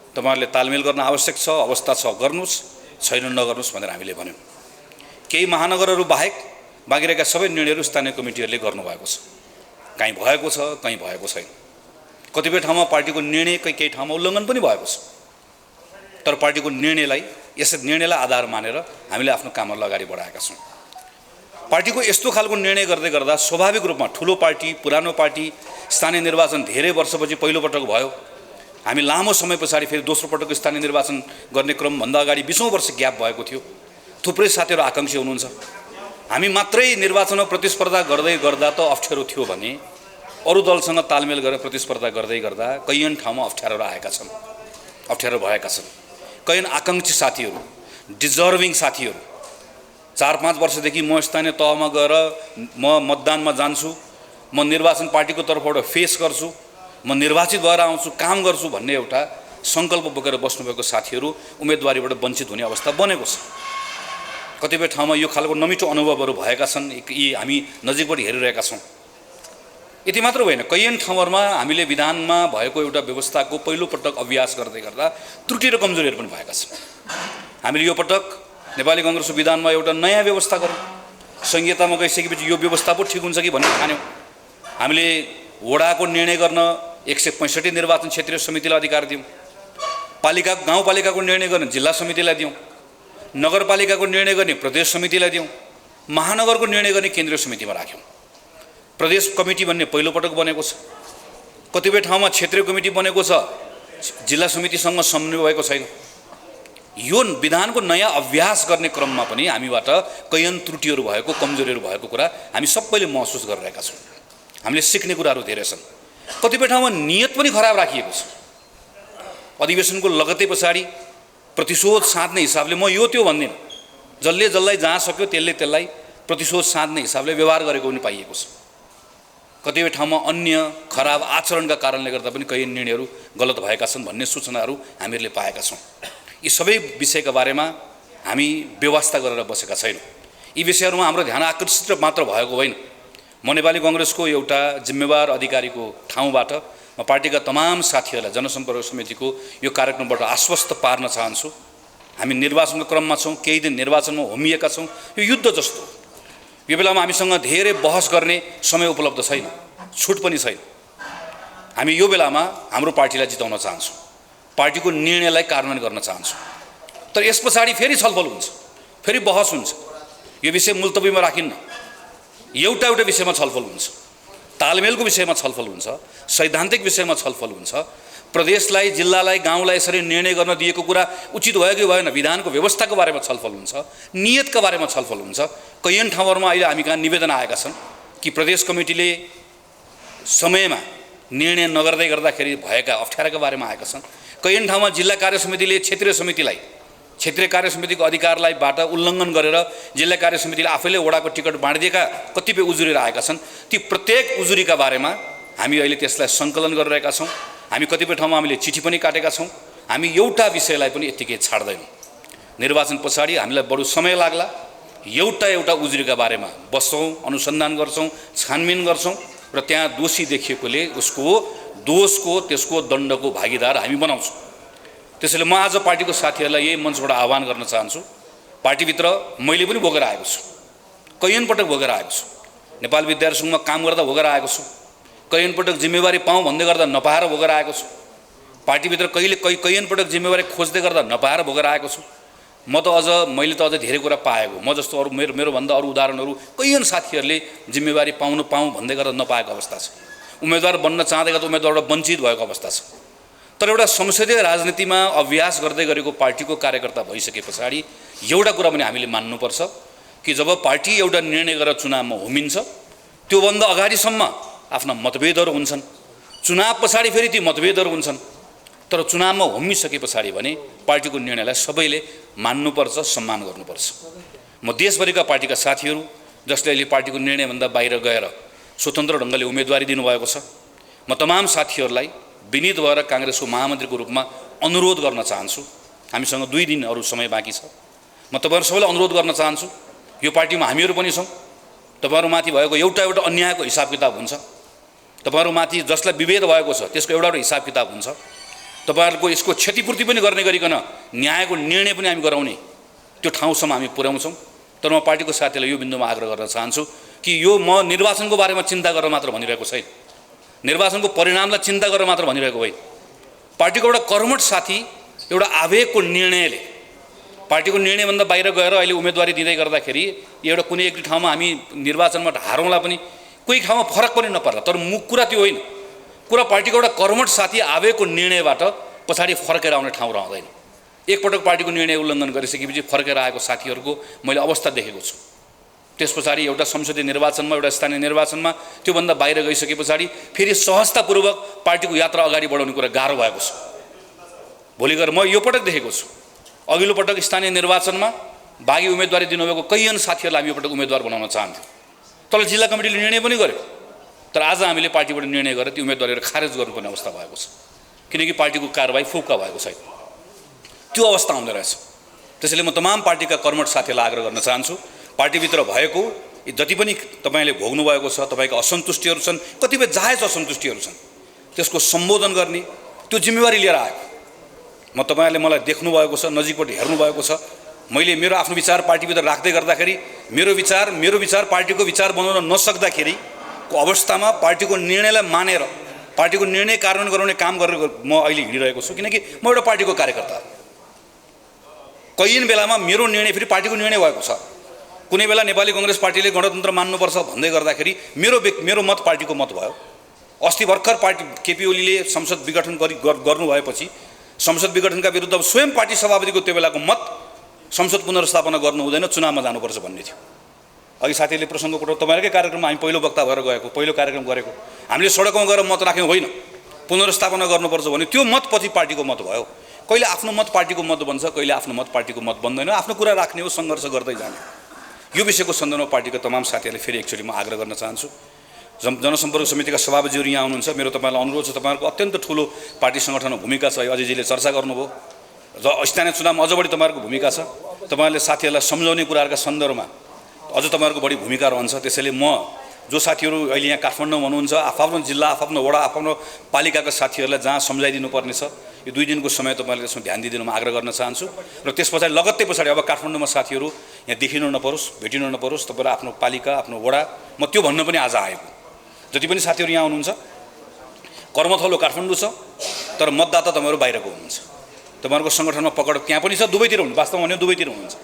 तपाईहरुले तालमेल गर्न आवश्यक छ, अवस्था छ गर्नुस्, छैन नगर्नुस् भनेर हामीले भन्यौँ। केही महानगरहरू बाहेक बाँकी रहेका सबै निर्णयहरू स्थानीय कमिटीहरूले गर्नुभएको छ। कहीँ भएको छ, कहीँ भएको छैन। कतिपय ठाउँमा पार्टीको निर्णय केही ठाउँमा उल्लङ्घन पनि भएको छ। तर पार्टीको निर्णयलाई आधार मानेर हामीले आफ्नो कामहरूलाई अगाडि बढाएका छौँ। पार्टीको यस्तो खालको निर्णय गर्दै गर्दा स्वाभाविक रूपमा ठुलो पार्टी, पुरानो पार्टी, स्थानीय निर्वाचन धेरै वर्षपछि पहिलो पटक भयो। हामी लामो समय पछाडि फेरि दोस्रो पटक स्थानीय निर्वाचन गर्ने क्रमभन्दा अगाडि 20औं वर्ष ग्याप भएको थियो। थुप्रै साथीहरू आकाङ्क्षी हुनुहुन्छ। हामी मात्रै निर्वाचनमा प्रतिस्पर्धा गर्दै गर्दा त अप्ठ्यारो थियो भने अरू दलसँग तालमेल गरेर प्रतिस्पर्धा गर्दै गर्दा कैयन ठाउँमा अप्ठ्यारो भएका छन्। कैयन आकाङ्क्षी साथीहरू, डिजर्भिङ साथीहरू 4-5 वर्षदेखि म स्थानीय तहमा गएर म मतदानमा जान्छु, म निर्वाचन पार्टीको तर्फबाट फेस गर्छु, म निर्वाचित भएर आउँछु, काम गर्छु भन्ने एउटा सङ्कल्प बोकेर बस्नुभएको साथीहरू उम्मेदवारीबाट वञ्चित हुने अवस्था बनेको छ। कतिपय ठाउँमा यो खालको नमिठो अनुभवहरू भएका छन्, यी हामी नजिकबाट हेरिरहेका छौँ। यति मात्र होइन, कैयन ठाउँहरूमा हामीले विधानमा भएको एउटा व्यवस्थाको पहिलो पटक अभ्यास गर्दै गर्दा त्रुटि र कमजोरीहरू पनि भएका छन्। हामीले यो पटक नेपाली कांग्रेसको विधानमा एउटा नयाँ व्यवस्था गऱ्यौँ। संहितामा गइसकेपछि यो व्यवस्था पो ठिक हुन्छ कि भन्ने ठान्यौँ। हामीले वडाको निर्णय गर्न 165 निर्वाचन क्षेत्रीय समितिलाई अधिकार दियौँ। गाउँपालिकाको निर्णय गर्न जिल्ला समितिलाई दियौँ। नगरपालिकाको निर्णय गर्ने प्रदेश समितिलाई दियौँ। महानगरको निर्णय गर्ने केन्द्रीय समितिमा राख्यौँ। प्रदेश कमिटी भन्ने पहिलो पटक बनेको छ। कतिपय ठाउँमा क्षेत्रीय कमिटी बनेको छ, जिल्ला समितिसँग समन्वय भएको छैन। यो विधानको नयाँ अभ्यास गर्ने क्रममा पनि हामीबाट कैयन त्रुटिहरू भएको, कमजोरीहरू भएको कुरा हामी सबैले महसुस गरिरहेका छौँ। हामीले सिक्ने कुराहरू धेरै छन्। कतिपय ठाउँमा नियत पनि खराब राखिएको छ। अधिवेशनको लगत्तै पछाडि प्रतिशोध साध्ने हिसाबले म यो त्यो भन्दिनँ, जसलाई जहाँ सक्यो त्यसलाई प्रतिशोध साध्ने हिसाबले व्यवहार गरेको पनि पाइएको छ। कतिपय ठाउँमा अन्य खराब आचरणका कारणले गर्दा पनि कैयन निर्णयहरू गलत भएका छन् भन्ने सूचनाहरू हामीहरूले पाएका छौँ। यी सबै विषयका बारेमा हामी व्यवस्था गरेर बसेका छैनौँ। यी विषयहरूमा हाम्रो ध्यान आकर्षित मात्र भएको होइन। म नेपाली कांग्रेसको एउटा जिम्मेवार अधिकारीको ठाउँबाट म पार्टीका तमाम साथीहरूलाई जनसम्पर्क समितिको यो कार्यक्रमबाट आश्वस्त पार्न चाहन्छु। हामी निर्वाचनको क्रममा छौँ, केही दिन निर्वाचनमा होमिएका छौँ। यो युद्ध जस्तो हो। यो बेलामा हामीसँग धेरै बहस गर्ने समय उपलब्ध छैन, छुट पनि छैन। हामी यो बेलामा हाम्रो पार्टीलाई जिताउन चाहन्छौँ, पार्टीको निर्णयलाई कार्यान्वयन गर्न चाहन्छौँ। तर यस पछाडि फेरि छलफल हुन्छ, फेरि बहस हुन्छ। यो विषय मुल्तवीमा राखिन्न, एउटा विषयमा छलफल हुन्छ, तालमेलको विषयमा छलफल हुन्छ, सैद्धान्तिक विषयमा छलफल हुन्छ, प्रदेशलाई, जिल्लालाई, गाउँलाई यसरी निर्णय गर्न दिएको कुरा उचित भयो कि भएन, विधानको व्यवस्थाको बारेमा छलफल हुन्छ, नियतका बारेमा छलफल हुन्छ। कैयन ठाउँहरूमा अहिले हामी कहाँ निवेदन आएका छन् कि प्रदेश कमिटीले समयमा निर्णय नगर्दै गर्दाखेरि भएका अप्ठ्याराका बारेमा आएका छन्। कैयन ठाउँमा जिल्ला कार्य समितिले क्षेत्रीय समितिलाई, क्षेत्रीय कार्य समितिको अधिकारलाई बाट उल्लङ्घन गरेर जिल्ला कार्य समितिले आफैले वडाको टिकट बाँडिदिएका कतिपय उजुरी आएका छन्। ती प्रत्येक उजुरीका बारेमा हामी अहिले त्यसलाई सङ्कलन गरिरहेका छौँ। हामी कतिपय ठाउँमा हामीले चिठी पनि काटेका छौँ। हामी एउटा विषयलाई पनि यत्तिकै छाड्दैनौँ। निर्वाचन पछाडि हामीलाई बरु समय लाग्ला, एउटा उजुरीका बारेमा बस्छौँ, अनुसन्धान गर्छौँ, छानबिन गर्छौँ र त्यहाँ दोषी देखिएकोले उसको दोषको, त्यसको दण्डको भागीदार हामी बनाउँछौँ। त्यसैले म आज पार्टीको साथीहरूलाई यही मञ्चबाट आह्वान गर्न चाहन्छु। पार्टीभित्र मैले पनि भोगेर आएको छु, कैयन पटक भोगेर आएको छु। नेपाल विद्यार्थी सङ्घमा काम गर्दा भोगेर आएको छु, कैयन पटक जिम्मेवारी पाऊँ भन्दै गर्दा नपाएर भोगेर आएको छु। पार्टीभित्र कैयन पटक जिम्मेवारी खोज्दै गर्दा नपाएर भोगेर आएको छु। मैले त अझ धेरै कुरा पाएको, म जस्तो अरू मेरोभन्दा अरू उदाहरणहरू कैयन साथीहरूले जिम्मेवारी पाउँ भन्दै गर्दा नपाएको अवस्था छ। उम्मेदवार बन्न चाहँदै गर्दा उम्मेदवारबाट वञ्चित भएको अवस्था छ। तर एउटा संसदीय राजनीतिमा अभ्यास गर्दै गरेको पार्टीको कार्यकर्ता भइसके पछाडि एउटा कुरा पनि हामीले मान्नुपर्छ कि जब पार्टी एउटा निर्णय गरेर चुनावमा होमिन्छ, त्योभन्दा अगाडिसम्म आफ्ना मतभेदहरू हुन्छन्, चुनाव पछाडि फेरि ती मतभेदहरू हुन्छन्। तर चुनावमा होमिसके पछाडि भने पार्टीको निर्णयलाई सबैले मान्नुपर्छ, सम्मान गर्नुपर्छ। म देशभरिका पार्टीका साथीहरू जसले अहिले पार्टीको निर्णयभन्दा बाहिर गएर स्वतन्त्र ढङ्गले उम्मेदवारी दिनुभएको छ, म तमाम साथीहरूलाई विनीत भएर काङ्ग्रेसको महामन्त्रीको रूपमा अनुरोध गर्न चाहन्छु। हामीसँग 2 दिन अरू समय बाँकी छ। म तपाईँहरू सबैलाई अनुरोध गर्न चाहन्छु, यो पार्टीमा हामीहरू पनि छौँ। तपाईँहरूमाथि भएको एउटा अन्यायको हिसाब किताब हुन्छ। तपाईँहरूमाथि जसलाई विभेद भएको छ त्यसको एउटा हिसाब किताब हुन्छ। तपाईँहरूको यसको क्षतिपूर्ति पनि गर्ने गरिकन न्यायको निर्णय पनि हामी गराउने त्यो ठाउँसम्म हामी पुर्याउँछौँ। तर म पार्टीको साथीलाई यो बिन्दुमा आग्रह गर्न चाहन्छु कि यो म निर्वाचनको बारेमा चिन्ता गरेर मात्र भनिरहेको छैन, निर्वाचनको परिणामलाई चिन्ता गरेर मात्र भनिरहेको होइन। पार्टीको एउटा कर्मठ साथी एउटा आवेगको निर्णयले पार्टीको निर्णयभन्दा बाहिर गएर अहिले उम्मेदवारी दिँदै गर्दाखेरि एउटा कुनै एक ठाउँमा हामी निर्वाचनमा हारौँला पनि, कोही ठाउँमा फरक पनि नपर्ला। तर कुरा त्यो होइन। कुरा पार्टीको एउटा कर्मठ साथी आवेगको निर्णयबाट पछाडि फर्केर आउने ठाउँ रहँदैन। एकपटक पार्टीको निर्णय उल्लङ्घन गरिसकेपछि फर्केर आएको साथीहरूको मैले अवस्था देखेको छु। त्यस पछाडि एउटा संसदीय निर्वाचनमा, एउटा स्थानीय निर्वाचनमा त्योभन्दा बाहिर गइसके पछाडि फेरि सहजतापूर्वक पार्टीको यात्रा अगाडि बढाउने कुरा गाह्रो भएको छ। भोलि गएर म यो पटक देखेको छु, अघिल्लो पटक स्थानीय निर्वाचनमा बागी उम्मेदवारी दिनुभएको कैयन साथीहरूलाई हामी यो पटक उम्मेदवार बनाउन चाहन्थ्यौँ। तर जिल्ला कमिटीले निर्णय पनि गर्यो। तर आज हामीले पार्टीबाट निर्णय गरेर ती उम्मेदवारहरू खारेज गर्नुपर्ने अवस्था भएको छ, किनकि पार्टीको कारबाही फुक्का भएको छैन। त्यो अवस्था आउँदो रहेछ। त्यसैले म तमाम पार्टीका कर्मठ साथीहरूलाई आग्रह गर्न चाहन्छु, पार्टीभित्र भएको जति पनि तपाईँले भोग्नुभएको छ, तपाईँका असन्तुष्टिहरू छन्, कतिपय जायज असन्तुष्टिहरू छन्, त्यसको सम्बोधन गर्ने त्यो जिम्मेवारी लिएर आएको। म तपाईँहरूले मलाई देख्नुभएको छ, नजिकबाट हेर्नुभएको छ। मैले मेरो आफ्नो विचार पार्टीभित्र राख्दै गर्दाखेरि मेरो विचार पार्टीको विचार बनाउन नसक्दाखेरिको अवस्थामा पार्टीको निर्णयलाई मानेर पार्टीको निर्णय कार्यान्वयन गराउने काम गरेर म अहिले हिँडिरहेको छु, किनकि म एउटा पार्टीको कार्यकर्ता। कैयन बेलामा मेरो निर्णय फेरि पार्टीको निर्णय भएको छ। कुनै बेला नेपाली कांग्रेस पार्टीले गणतन्त्र मान्नुपर्छ भन्दै गर्दाखेरि मेरो मत पार्टीको मत भयो। अस्ति भर्खर पार्टी केपी ओलीले संसद विघटन गर्नु भएपछि संसद विघटनका विरुद्ध स्वयं पार्टी सभापतिको त्यो बेलाको मत संसद पुनर्स्थापना गर्नु हुँदैन, चुनावमा जानुपर्छ भन्ने थियो। अघि साथीहरूले प्रसङ्ग उठाउनु, तपाईँहरूकै कार्यक्रममा हामी पहिलो वक्ता भएर गएको, पहिलो कार्यक्रम गरेको, हामीले सडकमा गएर मत राख्यौँ होइन, पुनर्स्थापना गर्नुपर्छ भने त्यो मत पछि पार्टीको मत भयो। कहिले आफ्नो मत पार्टीको मत बन्छ, कहिले आफ्नो मत पार्टीको मत बन्दैन। आफ्नो कुरा राख्ने हो, सङ्घर्ष गर्दै जाने। यो विषयको सन्दर्भमा पार्टीका तमाम साथीहरूले फेरि एकचोटि म आग्रह गर्न चाहन्छु। जनसम्पर्क समितिका सभापतिहरू यहाँ आउनुहुन्छ, मेरो तपाईँलाई अनुरोध छ, तपाईँहरूको अत्यन्त ठुलो पार्टी सङ्गठनमा भूमिका छ, अजयजीले चर्चा गर्नुभयो। र स्थानीय चुनावमा अझ बढी तपाईँहरूको भूमिका छ। तपाईँहरूले साथीहरूलाई सम्झाउने कुराहरूका सन्दर्भमा अझ तपाईँहरूको बढी भूमिका रहन्छ। त्यसैले म जो साथीहरू अहिले यहाँ काठमाडौँमा हुनुहुन्छ, आफ्नो जिल्ला, आफ्नो वडा, आफ्नो पालिकाका साथीहरूलाई जहाँ सम्झाइदिनु पर्ने छ, यो 2 दिनको समय तपाईँले त्यसमा ध्यान दिइदिनु म आग्रह गर्न चाहन्छु। र त्यस पछाडि लगत्तै पछाडि अब काठमाडौँमा साथीहरू यहाँ देखिनु नपरोस्, भेटिनु नपरोस्, तपाईँलाई आफ्नो पालिका, आफ्नो वडा, म त्यो भन्न पनि आज आएको। जति पनि साथीहरू यहाँ हुनुहुन्छ, कर्मथलो काठमाडौँ छ, तर मतदाता तपाईँहरू बाहिरको हुनुहुन्छ। तपाईँहरूको सङ्गठनमा पकड त्यहाँ पनि छ, दुवैतिर हुनु, वास्तवमा भने दुवैतिर हुनुहुन्छ।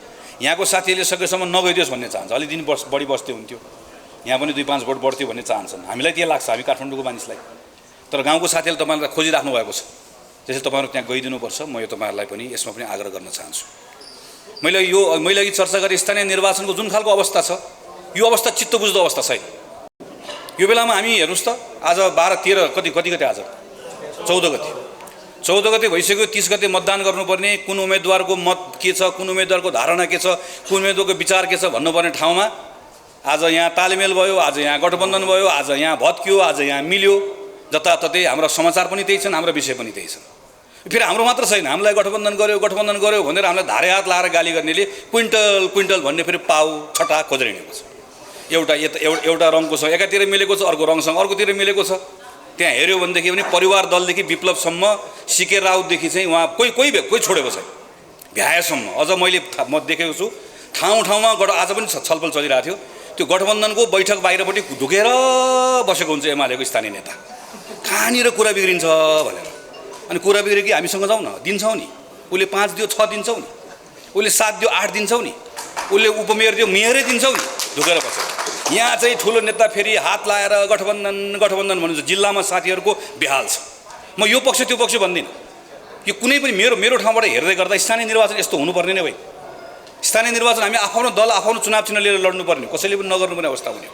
यहाँको साथीहरूले सकेसम्म नगइदियोस् भन्ने चाहन्छ, अलि दिन बढी बस्दै हुन्थ्यो, यहाँ पनि 2-5 भोट बढ्थ्यो भन्ने चाहन्छन्। हामीलाई त्यो लाग्छ, हामी काठमाडौँको मानिसलाई। तर गाउँको साथीहरूले तपाईँहरूलाई खोजिराख्नु भएको छ, त्यसैले तपाईँहरू त्यहाँ गइदिनुपर्छ। म यो तपाईँहरूलाई पनि यसमा पनि आग्रह गर्न चाहन्छु। मैले अघि चर्चा गरेँ स्थानीय निर्वाचनको जुन खालको अवस्था छ, यो अवस्था चित्तबुझ्दो अवस्था छैन। यो बेलामा हामी हेर्नुहोस् त, आज 12-13 कति गते, आज 14 गते भइसक्यो। 30 गते मतदान गर्नुपर्ने, कुन उम्मेदवारको मत के छ, कुन उम्मेदवारको धारणा के छ, कुन उम्मेदवारको विचार के छ भन्नुपर्ने ठाउँमा आज यहाँ तालमेल भयो, आज यहाँ गठबन्धन भयो, आज यहाँ भत्कियो, आज यहाँ मिल्यो, जताततै हाम्रो समाचार पनि त्यही छन्, हाम्रो विषय पनि त्यही छन्। फेरि हाम्रो मात्र छैन, हामीलाई गठबन्धन गर्यो भनेर हामीलाई धारे हात लाएर गाली गर्नेले क्विन्टल भन्ने फेरि पाउ छटा खोजेर हिँडेको छ। एउटा रङको छ, एकातिर मिलेको छ, अर्को रङसँग अर्कोतिर मिलेको छ। त्यहाँ हेऱ्यो भनेदेखि पनि परिवार दलदेखि विप्लवसम्म, सिके राउतदेखि चाहिँ उहाँ कोही छोडेको छैन, भ्याएसम्म। अझ म देखेको छु ठाउँमा आज पनि छलफल चलिरहेको थियो, त्यो गठबन्धनको बैठक बाहिरपट्टि ढुकेर बसेको हुन्छ एमालेको स्थानीय नेता, कहाँनिर कुरा बिग्रिन्छ भनेर। अनि कुरा बिग्रियो कि हामीसँग जाउँ न, दिन्छौँ नि, उसले 5 दियो 6 दिन्छौँ नि, उसले 7 दियो 8 दिन्छौँ नि, उसले उपमेयर दियो मेयरै दिन्छौँ नि, ढुकेर बसेर। यहाँ चाहिँ ठुलो नेता फेरि हात लाएर गठबन्धन भन्नुहुन्छ। जिल्लामा साथीहरूको बेहाल छ। म यो पक्ष त्यो पक्ष भन्दिनँ, यो कुनै पनि मेरो ठाउँबाट हेर्दै गर्दा स्थानीय निर्वाचन यस्तो हुनुपर्ने नै भाइ। स्थानीय निर्वाचन हामी आफ्नो दल, आफ्नो चुनाव चिन्ह लिएर लड्नुपर्ने, कसैले पनि नगर्नुपर्ने अवस्था हुने।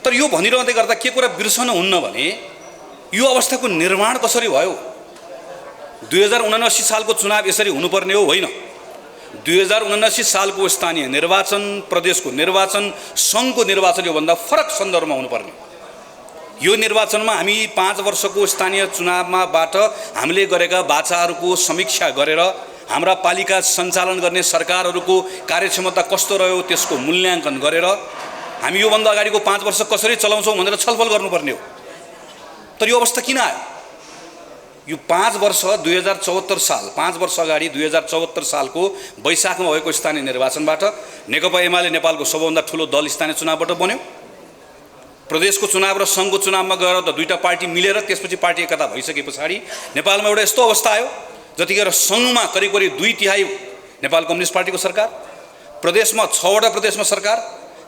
तर यो भनिरहँदै गर्दा के कुरा बिर्सन हुन्न भने यो अवस्थाको निर्माण कसरी भयो। 2079 सालको चुनाव यसरी हुनुपर्ने हो होइन। 2079 सालको स्थानीय निर्वाचन, प्रदेशको निर्वाचन, सङ्घको निर्वाचन योभन्दा फरक सन्दर्भमा हुनुपर्ने। यो निर्वाचनमा हामी 5 वर्षको स्थानीय चुनावमाबाट हामीले गरेका बाचाहरूको समीक्षा गरेर, हाम्रा पालिका सञ्चालन गर्ने सरकारहरूको कार्यक्षमता कस्तो रह्यो त्यसको मूल्याङ्कन गरेर हामी योभन्दा अगाडिको 5 वर्ष कसरी चलाउँछौँ भनेर छलफल गर्नुपर्ने हो। तर यो अवस्था किन आयो? यो 5 वर्ष 2074 साल, 5 वर्ष अगाडि 2074 सालको वैशाखमा भएको स्थानीय निर्वाचनबाट नेकपा एमाले नेपालको सबैभन्दा ठुलो दल स्थानीय चुनावबाट बन्यो। प्रदेशको चुनाव र सङ्घको चुनावमा गएर त दुईटा पार्टी मिलेर त्यसपछि पार्टी एकता भइसके पछाडि नेपालमा एउटा यस्तो अवस्था आयो जतिखेर सङ्घमा करिब 2/3 नेपाल कम्युनिस्ट पार्टीको सरकार, प्रदेशमा 6वटा प्रदेशमा सरकार,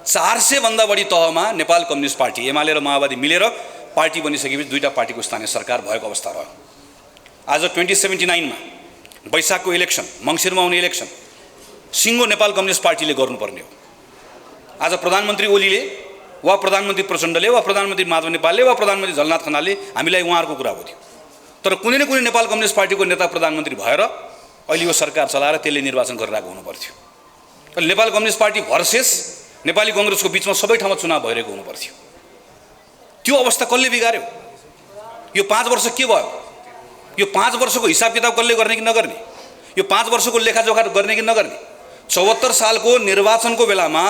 400 भन्दा बढी तहमा नेपाल कम्युनिस्ट पार्टी एमाले र माओवादी मिलेर पार्टी बनिसकेपछि दुईटा पार्टीको स्थानीय सरकार भएको अवस्था रह्यो। आज 2079 मा वैशाखको इलेक्सन, मङ्सिरमा हुने इलेक्सन सिङ्गो नेपाल कम्युनिस्ट पार्टीले गर्नुपर्ने हो। आज प्रधानमन्त्री ओलीले वा प्रधानमन्त्री प्रचण्डले वा प्रधानमन्त्री माधव नेपालले वा प्रधानमन्त्री झलनाथ खनालले हामीलाई उहाँहरूको कुरा बुझ्यो। तर कुनै न कुनै नेपाल कम्युनिस्ट पार्टीको नेता प्रधानमन्त्री भएर अहिले यो सरकार चलाएर त्यसले निर्वाचन गरिरहेको हुनुपर्थ्यो। तर Nepal communist party versus Nepali कङ्ग्रेसको बिचमा सबै ठाउँमा चुनाव भइरहेको हुनुपर्थ्यो। त्यो अवस्था कसले बिगार्यो? यो 5 वर्ष के भयो? यो 5 वर्षको हिसाब किताब कसले गर्ने कि नगर्ने? यो 5 वर्षको लेखाजोखा गर्ने कि नगर्ने? 74 सालको निर्वाचनको बेलामा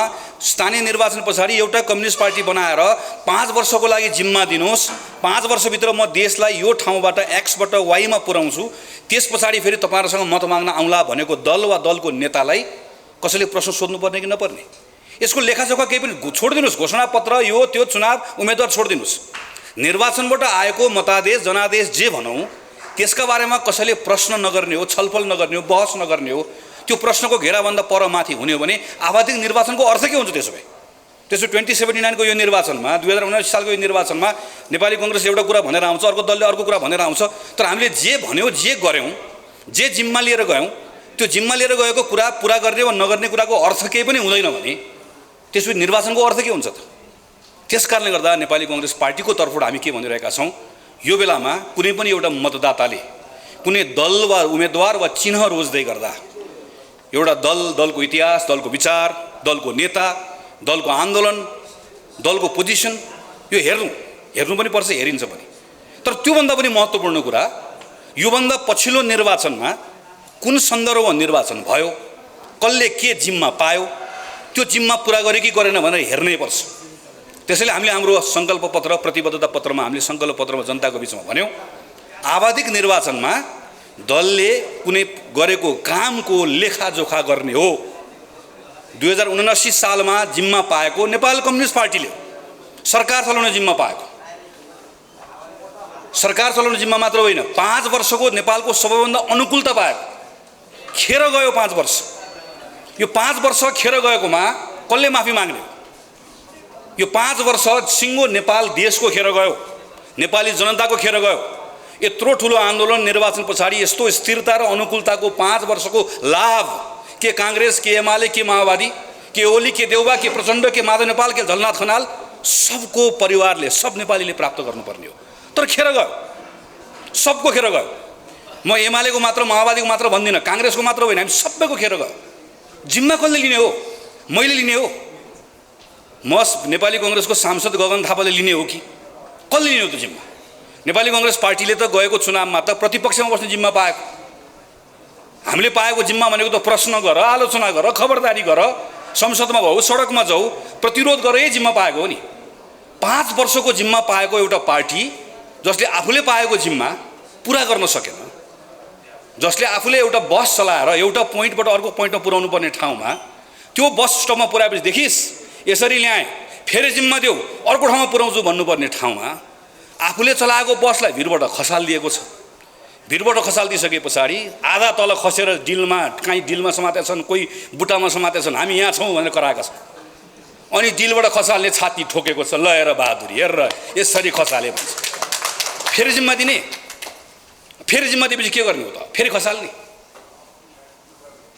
स्थानीय निर्वाचन पछाडि एउटा कम्युनिस्ट पार्टी बनाएर 5 वर्षको लागि जिम्मा दिनुहोस्, 5 वर्षभित्र म देशलाई यो ठाउँबाट एक्सबाट वाईमा पुर्याउँछु, त्यस पछाडि फेरि तपाईँहरूसँग मत माग्न आउँला भनेको दल वा दलको नेतालाई कसैले प्रश्न सोध्नुपर्ने कि नपर्ने? यसको लेखाजोखा केही पनि छोडिदिनुहोस्। घोषणापत्र यो त्यो चुनाव उम्मेदवार छोडिदिनुहोस्। निर्वाचनबाट आएको मतादेश जनादेश जे भनौँ त्यसका बारेमा कसैले प्रश्न नगर्ने हो, छलफल नगर्ने हो, बहस नगर्ने हो, त्यो प्रश्नको घेराभन्दा पर माथि हुने हो भने आवधिक निर्वाचनको अर्थ के हुन्छ? त्यसो भए 2079 को यो निर्वाचनमा, 2079 सालको यो निर्वाचनमा नेपाली कङ्ग्रेस एउटा कुरा भनेर आउँछ, अर्को दलले अर्को कुरा भनेर आउँछ। तर हामीले जे भन्यौँ, जे गऱ्यौँ, जे जिम्मा लिएर गयौँ, त्यो जिम्मा लिएर गएको कुरा पुरा गर्ने वा नगर्ने कुराको अर्थ केही पनि हुँदैन भने त्यसपछि निर्वाचनको अर्थ के हुन्छ त? त्यस कारणले गर्दा नेपाली कङ्ग्रेस पार्टीको तर्फबाट हामी के भनिरहेका छौँ, यो बेलामा कुनै पनि एउटा मतदाताले कुनै दल वा उम्मेदवार वा चिन्ह रोज्दै गर्दा एउटा दलको इतिहास, दलको विचार, दलको नेता, दलको आन्दोलन, दलको पोजिसन यो हेर्नु पनि पर्छ, हेरिन्छ पनि। तर त्योभन्दा पनि महत्त्वपूर्ण कुरा, योभन्दा पछिल्लो निर्वाचनमा कुन सन्दर्भमा निर्वाचन भयो, कसले के जिम्मा पायो, त्यो जिम्मा पुरा गरे कि गरेन भनेर हेर्नै पर्छ। त्यसैले हामीले हाम्रो सङ्कल्प पत्र प्रतिबद्धता पत्रमा हामीले सङ्कल्प पत्रमा जनताको बिचमा भन्यौँ आवधिक निर्वाचनमा दलले कुनै गरेको कामको लेखाजोखा गर्ने हो। 2079 सालमा जिम्मा पाएको नेपाल कम्युनिस्ट पार्टीले सरकार चलाउने जिम्मा पाएको, सरकार चलाउने जिम्मा मात्र होइन 5 वर्षको नेपालको सबैभन्दा अनुकूलता पाएको। खेर गयो 5 वर्ष, यो 5 वर्ष खेर गएकोमा कसले माफी माग्ने? यो 5 वर्ष सिङ्गो नेपाल देशको खेर गयो, नेपाली जनताको खेर गयो। यत्रो ठुलो आन्दोलन निर्वाचन पछाडि यस्तो स्थिरता र अनुकूलताको 5 वर्षको लाभ के काङ्ग्रेस, के एमाले, के माओवादी, के ओली, के देउबा, के प्रचण्ड, के माधव नेपाल, के झलनाथ खनाल सबको परिवारले, सब नेपालीले प्राप्त गर्नुपर्ने हो। तर खेर गयो, सबको खेर गयो। म एमालेको मात्र, माओवादीको मात्र भन्दिनँ, काङ्ग्रेसको मात्र होइन, हामी सबैको खेर गयो। जिम्मा कसले लिने हो? मैले लिने हो? म नेपाली कङ्ग्रेसको सांसद गगन थापाले लिने हो कि कसले लिने हो त जिम्मा? नेपाली कङ्ग्रेस पार्टीले त गएको चुनावमा त प्रतिपक्षमा बस्ने जिम्मा पाएको। हामीले पाएको जिम्मा भनेको त प्रश्न गर, आलोचना गर, खबरदारी गर, संसदमा भाऊ, सडकमा जाऊ, प्रतिरोध गर, यही जिम्मा पाएको हो नि। 5 वर्षको जिम्मा पाएको एउटा पार्टी जसले आफूले पाएको जिम्मा पुरा गर्न सकेन, जसले आफूले एउटा बस चलाएर एउटा पोइन्टबाट अर्को पोइन्टमा पुर्याउनु पर्ने ठाउँमा त्यो बस स्टपमा पुर्याएपछि देखिस् यसरी ल्याएँ, फेरि जिम्मा देऊ, अर्को ठाउँमा पुर्याउँछु भन्नुपर्ने ठाउँमा आफूले चलाएको बसलाई भिरबाट खसालिदिएको छ। भिरबाट खसालिदिइसके पछाडि आधा तल खसेर डिलमा, काहीँ डिलमा समातेछन्, कोही बुट्टामा समातेछन्, हामी यहाँ छौँ भनेर कराएका छन्। अनि डिलबाट खसाल्ने छाती ठोकेको छ, ल हेर बहादुरी, हेर यसरी खसाले भन्छ। फेरि जिम्मा दिने, फेरि जिम्मा दिएपछि के गर्ने हो त? फेरि खसाल्ने।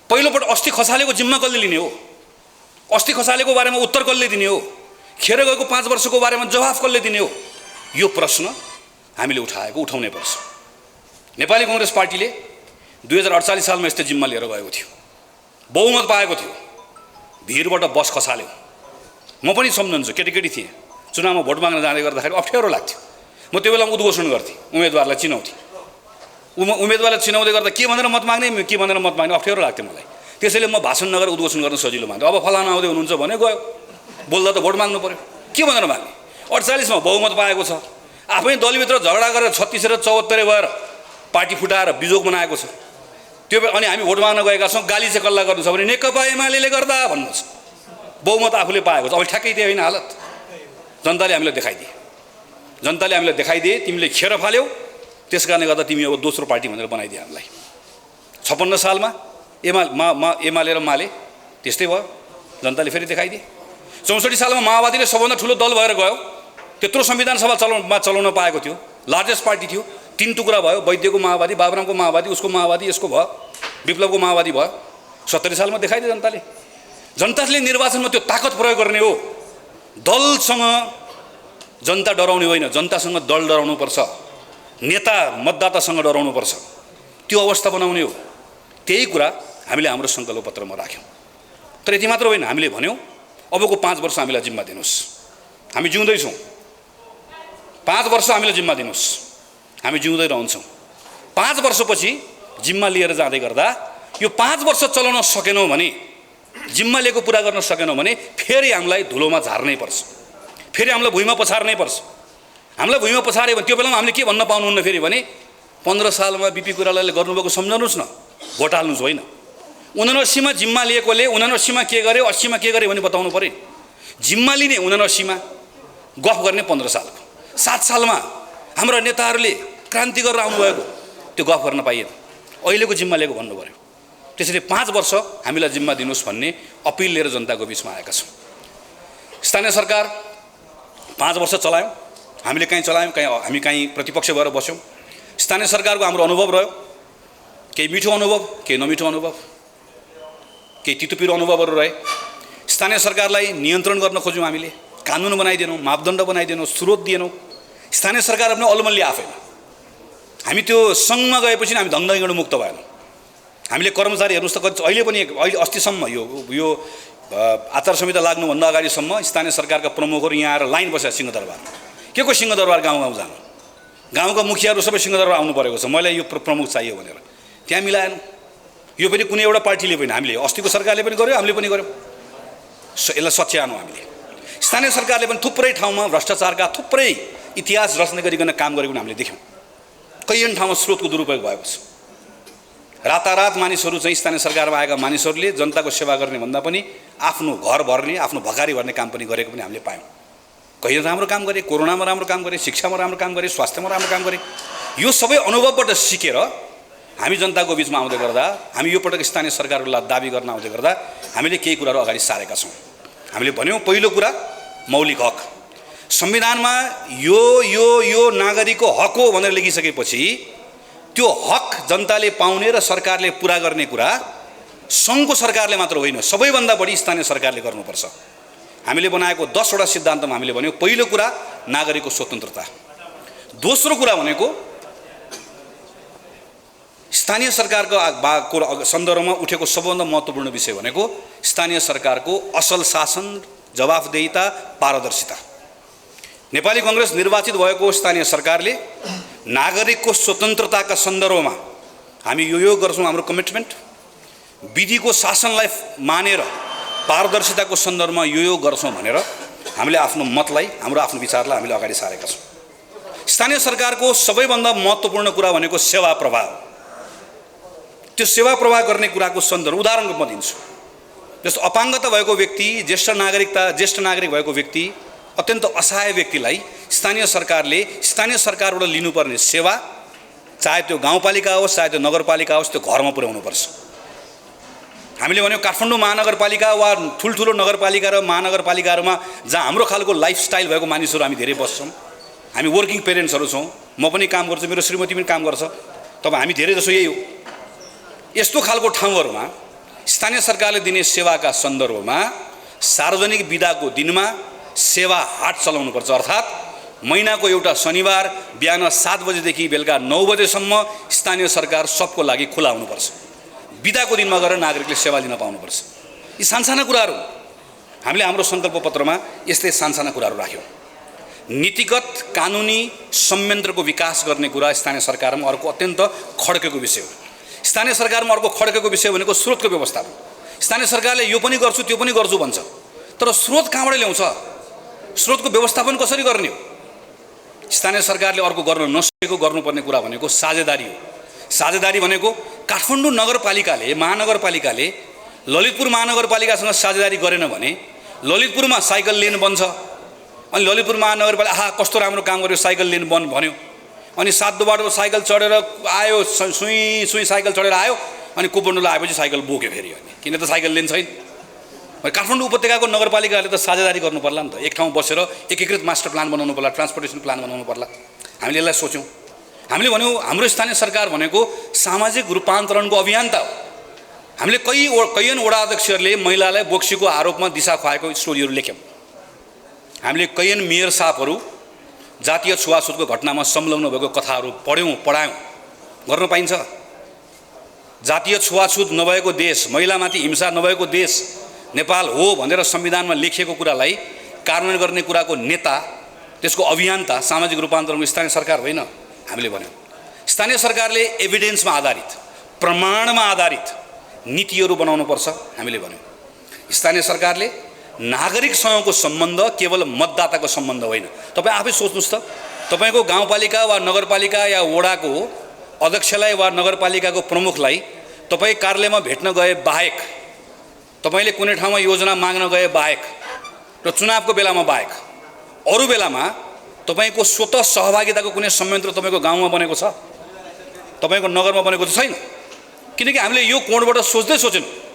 पहिलोपल्ट अस्ति खसालेको जिम्मा कसले लिने हो? अस्ति खसालेको बारेमा उत्तर कसले दिने हो? खेर गएको 5 वर्षको बारेमा जवाफ कसले दिने हो? यो प्रश्न हामीले उठाउने पर्छ। नेपाली कङ्ग्रेस पार्टीले 2048 सालमा यस्तो जिम्मा लिएर गएको थियो, बहुमत पाएको थियो, भिरबाट बस खसाल्यो। म पनि सम्झन्छु, केटी थिएँ, चुनावमा भोट माग्न जाँदै गर्दाखेरि अप्ठ्यारो लाग्थ्यो। म त्यो बेलामा उद्घोषण गर्थेँ, उम्मेदवारलाई चिनाउँथेँ। उम्मेदवारलाई चिनाउँदै गर्दा के भनेर मत माग्ने, के भनेर मत माग्ने अप्ठ्यारो लाग्थ्यो मलाई। त्यसैले म भाषण नगरेर उद्घोषण गर्न सजिलो मान्थेँ। अब फलाना आउँदै हुनुहुन्छ भने गयो, बोल्दा त भोट माग्नु पऱ्यो, के भनेर माग्ने? 48 मा बहुमत पाएको छ, आफै दलभित्र झगडा गरेर 36 र 74 भएर पार्टी फुटाएर बिजोग बनाएको छ। त्यो अनि हामी भोट माग्न गएका छौँ, गाली चाहिँ कल्ला गर्नु छ भने नेकपा एमाले गर्दा भन्नुहोस्। बहुमत आफूले पाएको छ, अब ठ्याक्कै त्यही होइन हालत। जनताले हामीलाई देखाइदिए, जनताले हामीलाई देखाइदिए तिमीले खेर फाल्यौ, त्यस कारणले गर्दा तिमी अब दोस्रो पार्टी भनेर बनाइदिए हामीलाई। 56 सालमा एमाले र माले त्यस्तै भयो, जनताले फेरि देखाइदिए। 64 सालमा माओवादीले सबभन्दा ठुलो दल भएर गयो, त्यत्रो संविधान सभा चलाउन पाएको थियो, लार्जेस्ट पार्टी थियो। 3 टुक्रा भयो, वैद्यको माओवादी, बाबुरामको माओवादी, उसको माओवादी, यसको भयो, विप्लवको माओवादी भयो। 70 सालमा देखाइदियो जनताले। जनताले निर्वाचनमा त्यो ताकत प्रयोग गर्ने हो। दलसँग जनता डराउने होइन, जनतासँग दल डराउनुपर्छ, नेता मतदातासँग डराउनुपर्छ, त्यो अवस्था बनाउने हो। त्यही कुरा हामीले हाम्रो सङ्कल्प पत्रमा राख्यौँ। तर यति मात्र होइन, हामीले भन्यौँ अबको 5 वर्ष हामीलाई जिम्मा दिनुहोस्, हामी जिउँदैछौँ, 5 वर्ष हामीलाई जिम्मा दिनुहोस्, हामी जिउँदै रहन्छौँ। 5 वर्षपछि जिम्मा लिएर जाँदै गर्दा यो 5 वर्ष चलाउन सकेनौँ भने, जिम्मा लिएको पुरा गर्न सकेनौँ भने फेरि हामीलाई धुलोमा झार्नै पर्छ, फेरि हामीलाई भुइँमा पछार्नै पर्छ। हामीलाई भुइँमा पछार्यो भने त्यो बेलामा हामीले के भन्न पाउनुहुन्न फेरि भने 15 सालमा बिपी कोइरालाले गर्नुभएको सम्झाउनुहोस् न, भोट हाल्नुहोस् होइन। 79 मा जिम्मा लिएकोले 79 मा के गर्यो, 80 मा के गर्यो भने बताउनु पऱ्यो। जिम्मा लिने 79 मा, गफ गर्ने 15 सालको, 7 सालमा हाम्रा नेताहरूले क्रान्ति गरेर आउनुभएको, त्यो गफ गर्न पाइएन। अहिलेको जिम्मा लिएको भन्नु पऱ्यो। त्यसैले 5 वर्ष हामीलाई जिम्मा दिनुहोस् भन्ने अपिल लिएर जनताको बिचमा आएका छौँ। स्थानीय सरकार 5 वर्ष चलायौँ, हामीले कहीँ चलायौँ, हामी कहीँ प्रतिपक्ष भएर बस्यौँ। स्थानीय सरकारको हाम्रो अनुभव रह्यो, केही मिठो अनुभव, केही नमिठो अनुभव, केही तितोपिरो अनुभवहरू रहे। स्थानीय सरकारलाई नियन्त्रण गर्न खोज्यौँ हामीले, कानुन बनाइदिएनौँ, मापदण्ड बनाइदिएनौँ, स्रोत दिएनौँ। स्थानीय सरकार पनि अलमल्ली आफैमा। हामी त्यो सङ्घमा गएपछि हामी धङधङबाट मुक्त भएनौँ। हामीले कर्मचारी हेर्नुहोस् त, अहिले पनि अहिले अस्तिसम्म यो आचार संहिता लाग्नुभन्दा अगाडिसम्म स्थानीय सरकारका प्रमुखहरू यहाँ आएर लाइन बसेका सिंहदरबारमा। के को सिंहदरबार गाउँ गाउँ जानु, गाउँका मुखियाहरू सबै सिंहदरबार आउनु परेको छ, मलाई यो प्रमुख चाहियो भनेर, त्यहाँ मिलाएन। यो पनि कुनै एउटा पार्टीले पनि, हामीले अस्तिको सरकारले पनि गर्यो, हामीले पनि गर्यौँ। यसलाई सच्याएनौँ हामीले। स्थानीय सरकारले पनि थुप्रै ठाउँमा भ्रष्टाचारका थुप्रै इतिहास रचना गरिकन काम गरेको हामीले देख्यौँ। कैयन ठाउँमा स्रोतको दुरुपयोग भएको छ। रातारात मानिसहरू चाहिँ स्थानीय सरकारमा आएका मानिसहरूले जनताको सेवा गर्ने भन्दा पनि आफ्नो घर भर्ने, आफ्नो भकारी भर्ने काम पनि गरेको पनि हामीले पायौँ। कैयन राम्रो काम गरे, कोरोनामा राम्रो काम गरे, शिक्षामा राम्रो काम गरे, स्वास्थ्यमा राम्रो काम गरे। यो सबै अनुभवबाट सिकेर हामी जनताको बिचमा आउँदै गर्दा, हामी यो पटक स्थानीय सरकारको दाबी गर्न आउँदै गर्दा हामीले केही कुराहरू अगाडि सारेका छौँ। हामीले भन्यौँ, पहिलो कुरा मौलिक हक। संविधानमा यो नागरिकको हक हो भनेर लेखिसकेपछि त्यो हक जनताले पाउने र सरकारले पुरा गर्ने कुरा सङ्घको सरकारले मात्र होइन, सबैभन्दा बढी स्थानीय सरकारले गर्नुपर्छ। हामीले बनाएको 10 वटा सिद्धान्तमा हामीले भन्यौँ, पहिलो कुरा नागरिकको स्वतन्त्रता, दोस्रो कुरा भनेको स्थानीय सरकारको सन्दर्भमा उठेको सबभन्दा महत्त्वपूर्ण विषय भनेको स्थानीय सरकारको असल शासन, जवाफदेहिता, पारदर्शिता। नेपाली कांग्रेस निर्वाचित भएको स्थानीय सरकारले नागरिकको स्वतन्त्रताका सन्दर्भमा हामी यो गर्छौँ, हाम्रो कमिटमेन्ट। विधिको शासनलाई मानेर पारदर्शिताको सन्दर्भमा यो गर्छौँ भनेर हामीले आफ्नो मतलाई, हाम्रो आफ्नो विचारलाई हामीले अगाडि सारेका छौँ। स्थानीय सरकारको सबैभन्दा महत्त्वपूर्ण कुरा भनेको सेवा प्रवाह। त्यो सेवा प्रवाह गर्ने कुराको सन्दर्भ उदाहरण म दिन्छु। जस्तो अपाङ्गता भएको व्यक्ति, ज्येष्ठ नागरिक भएको व्यक्ति, अत्यन्त असहाय व्यक्तिलाई स्थानीय सरकारबाट लिनुपर्ने सेवा, चाहे त्यो गाउँपालिका होस् चाहे त्यो नगरपालिका होस्, त्यो घरमा पुर्याउनुपर्छ। हामीले भन्यौँ काठमाडौँ महानगरपालिका वा ठुल्ठुलो नगरपालिका र महानगरपालिकाहरूमा जहाँ हाम्रो खालको लाइफस्टाइल भएको मानिसहरू हामी धेरै बस्छौँ, हामी वर्किङ पेरेन्ट्सहरू छौँ, म पनि काम गर्छु, मेरो श्रीमती पनि काम गर्छ, तब हामी धेरै जसो यही हो। यस्तो खालको ठाउँहरूमा स्थानीय सरकारले दिने सेवाका सन्दर्भमा सार्वजनिक बिदाको दिनमा सेवा हाट चलाउनुपर्छ। अर्थात् महिनाको एउटा शनिबार बिहान 7 बजेदेखि बेलुका 9 बजेसम्म स्थानीय सरकार सबको लागि खुला हुनुपर्छ। बिदाको दिनमा गएर नागरिकले सेवा लिन पाउनुपर्छ। यी सानसाना कुराहरू हामीले हाम्रो सङ्कल्प पत्रमा यस्तै सानसाना कुराहरू राख्यौँ। नीतिगत कानुनी संयन्त्रको विकास गर्ने कुरा स्थानीय सरकारमा अर्को अत्यन्त खड्केको विषय हो। स्थानीय सरकारमा अर्को खड्केको विषय भनेको स्रोतको व्यवस्थापन। स्थानीय सरकारले यो पनि गर्छु त्यो पनि गर्छु भन्छ, तर स्रोत कहाँबाट ल्याउँछ? स्रोतको व्यवस्थापन कसरी गर्ने हो? स्थानीय सरकारले अर्को गर्न नसकेको गर्नुपर्ने कुरा भनेको साझेदारी हो। साझेदारी भनेको काठमाडौँ महानगरपालिकाले ललितपुर महानगरपालिकासँग साझेदारी गरेन भने ललितपुरमा साइकल लेन बन्छ, अनि ललितपुर महानगरपालिका कस्तो राम्रो काम गर्यो, साइकल लेन बन्द भन्यो, अनि सातदोबाट साइकल चढेर आयो, सुई साइकल चढेर आयो, अनि कोपण्डोलाई आएपछि साइकल बोक्यो फेरि, अनि किन त साइकल लेन छैन। काठमाडौँ उपत्यकाको नगरपालिकाले त साझेदारी गर्नु पर्ला नि त। एक ठाउँ बसेर एकीकृत मास्टर प्लान बनाउनु पर्ला, ट्रान्सपोर्टेसन प्लान बनाउनु पर्ला। हामीले यसलाई सोच्यौँ। हामीले भन्यौँ हाम्रो स्थानीय सरकार भनेको सामाजिक रूपान्तरणको अभियन्ता हो। हामीले कैयन वडा अध्यक्षहरूले महिलालाई बोक्सीको आरोपमा दिशा खुवाएको स्टोरीहरू लेख्यौँ। हामीले कैयन मेयर साहबहरू जातीय छुवाछुतको घटनामा संलग्न भएको कथाहरू पढायौँ। गर्न पाइन्छ? जातीय छुवाछुत नभएको देश, महिलामाथि हिंसा नभएको देश नेपाल हो भनेर संविधानमा लेखिएको कुरालाई कार्यान्वयन गर्ने कुराको नेता, त्यसको अभियन्ता सामाजिक रूपान्तरणको स्थानीय सरकार होइन। हामीले भन्यौँ स्थानीय सरकारले एभिडेन्समा आधारित, प्रमाणमा आधारित नीतिहरू बनाउनुपर्छ। हामीले भन्यौँ स्थानीय सरकारले नागरिकसँगको सम्बन्ध केवल मतदाताको सम्बन्ध होइन। तपाईँ आफै सोच्नुहोस् त, तपाईँको गाउँपालिका वा नगरपालिका या वडाको अध्यक्षलाई वा नगरपालिकाको प्रमुखलाई तपाईँ कार्यालयमा भेट्न गए बाहेक, तपाईँले कुनै ठाउँमा योजना माग्न गए बाहेक र चुनावको बेलामा बाहेक अरू बेलामा तपाईँको स्वतः सहभागिताको कुनै संयन्त्र तपाईँको गाउँमा बनेको छ, तपाईँको नगरमा बनेको त छैन। किनकि हामीले यो कोणबाट सोचेनौँ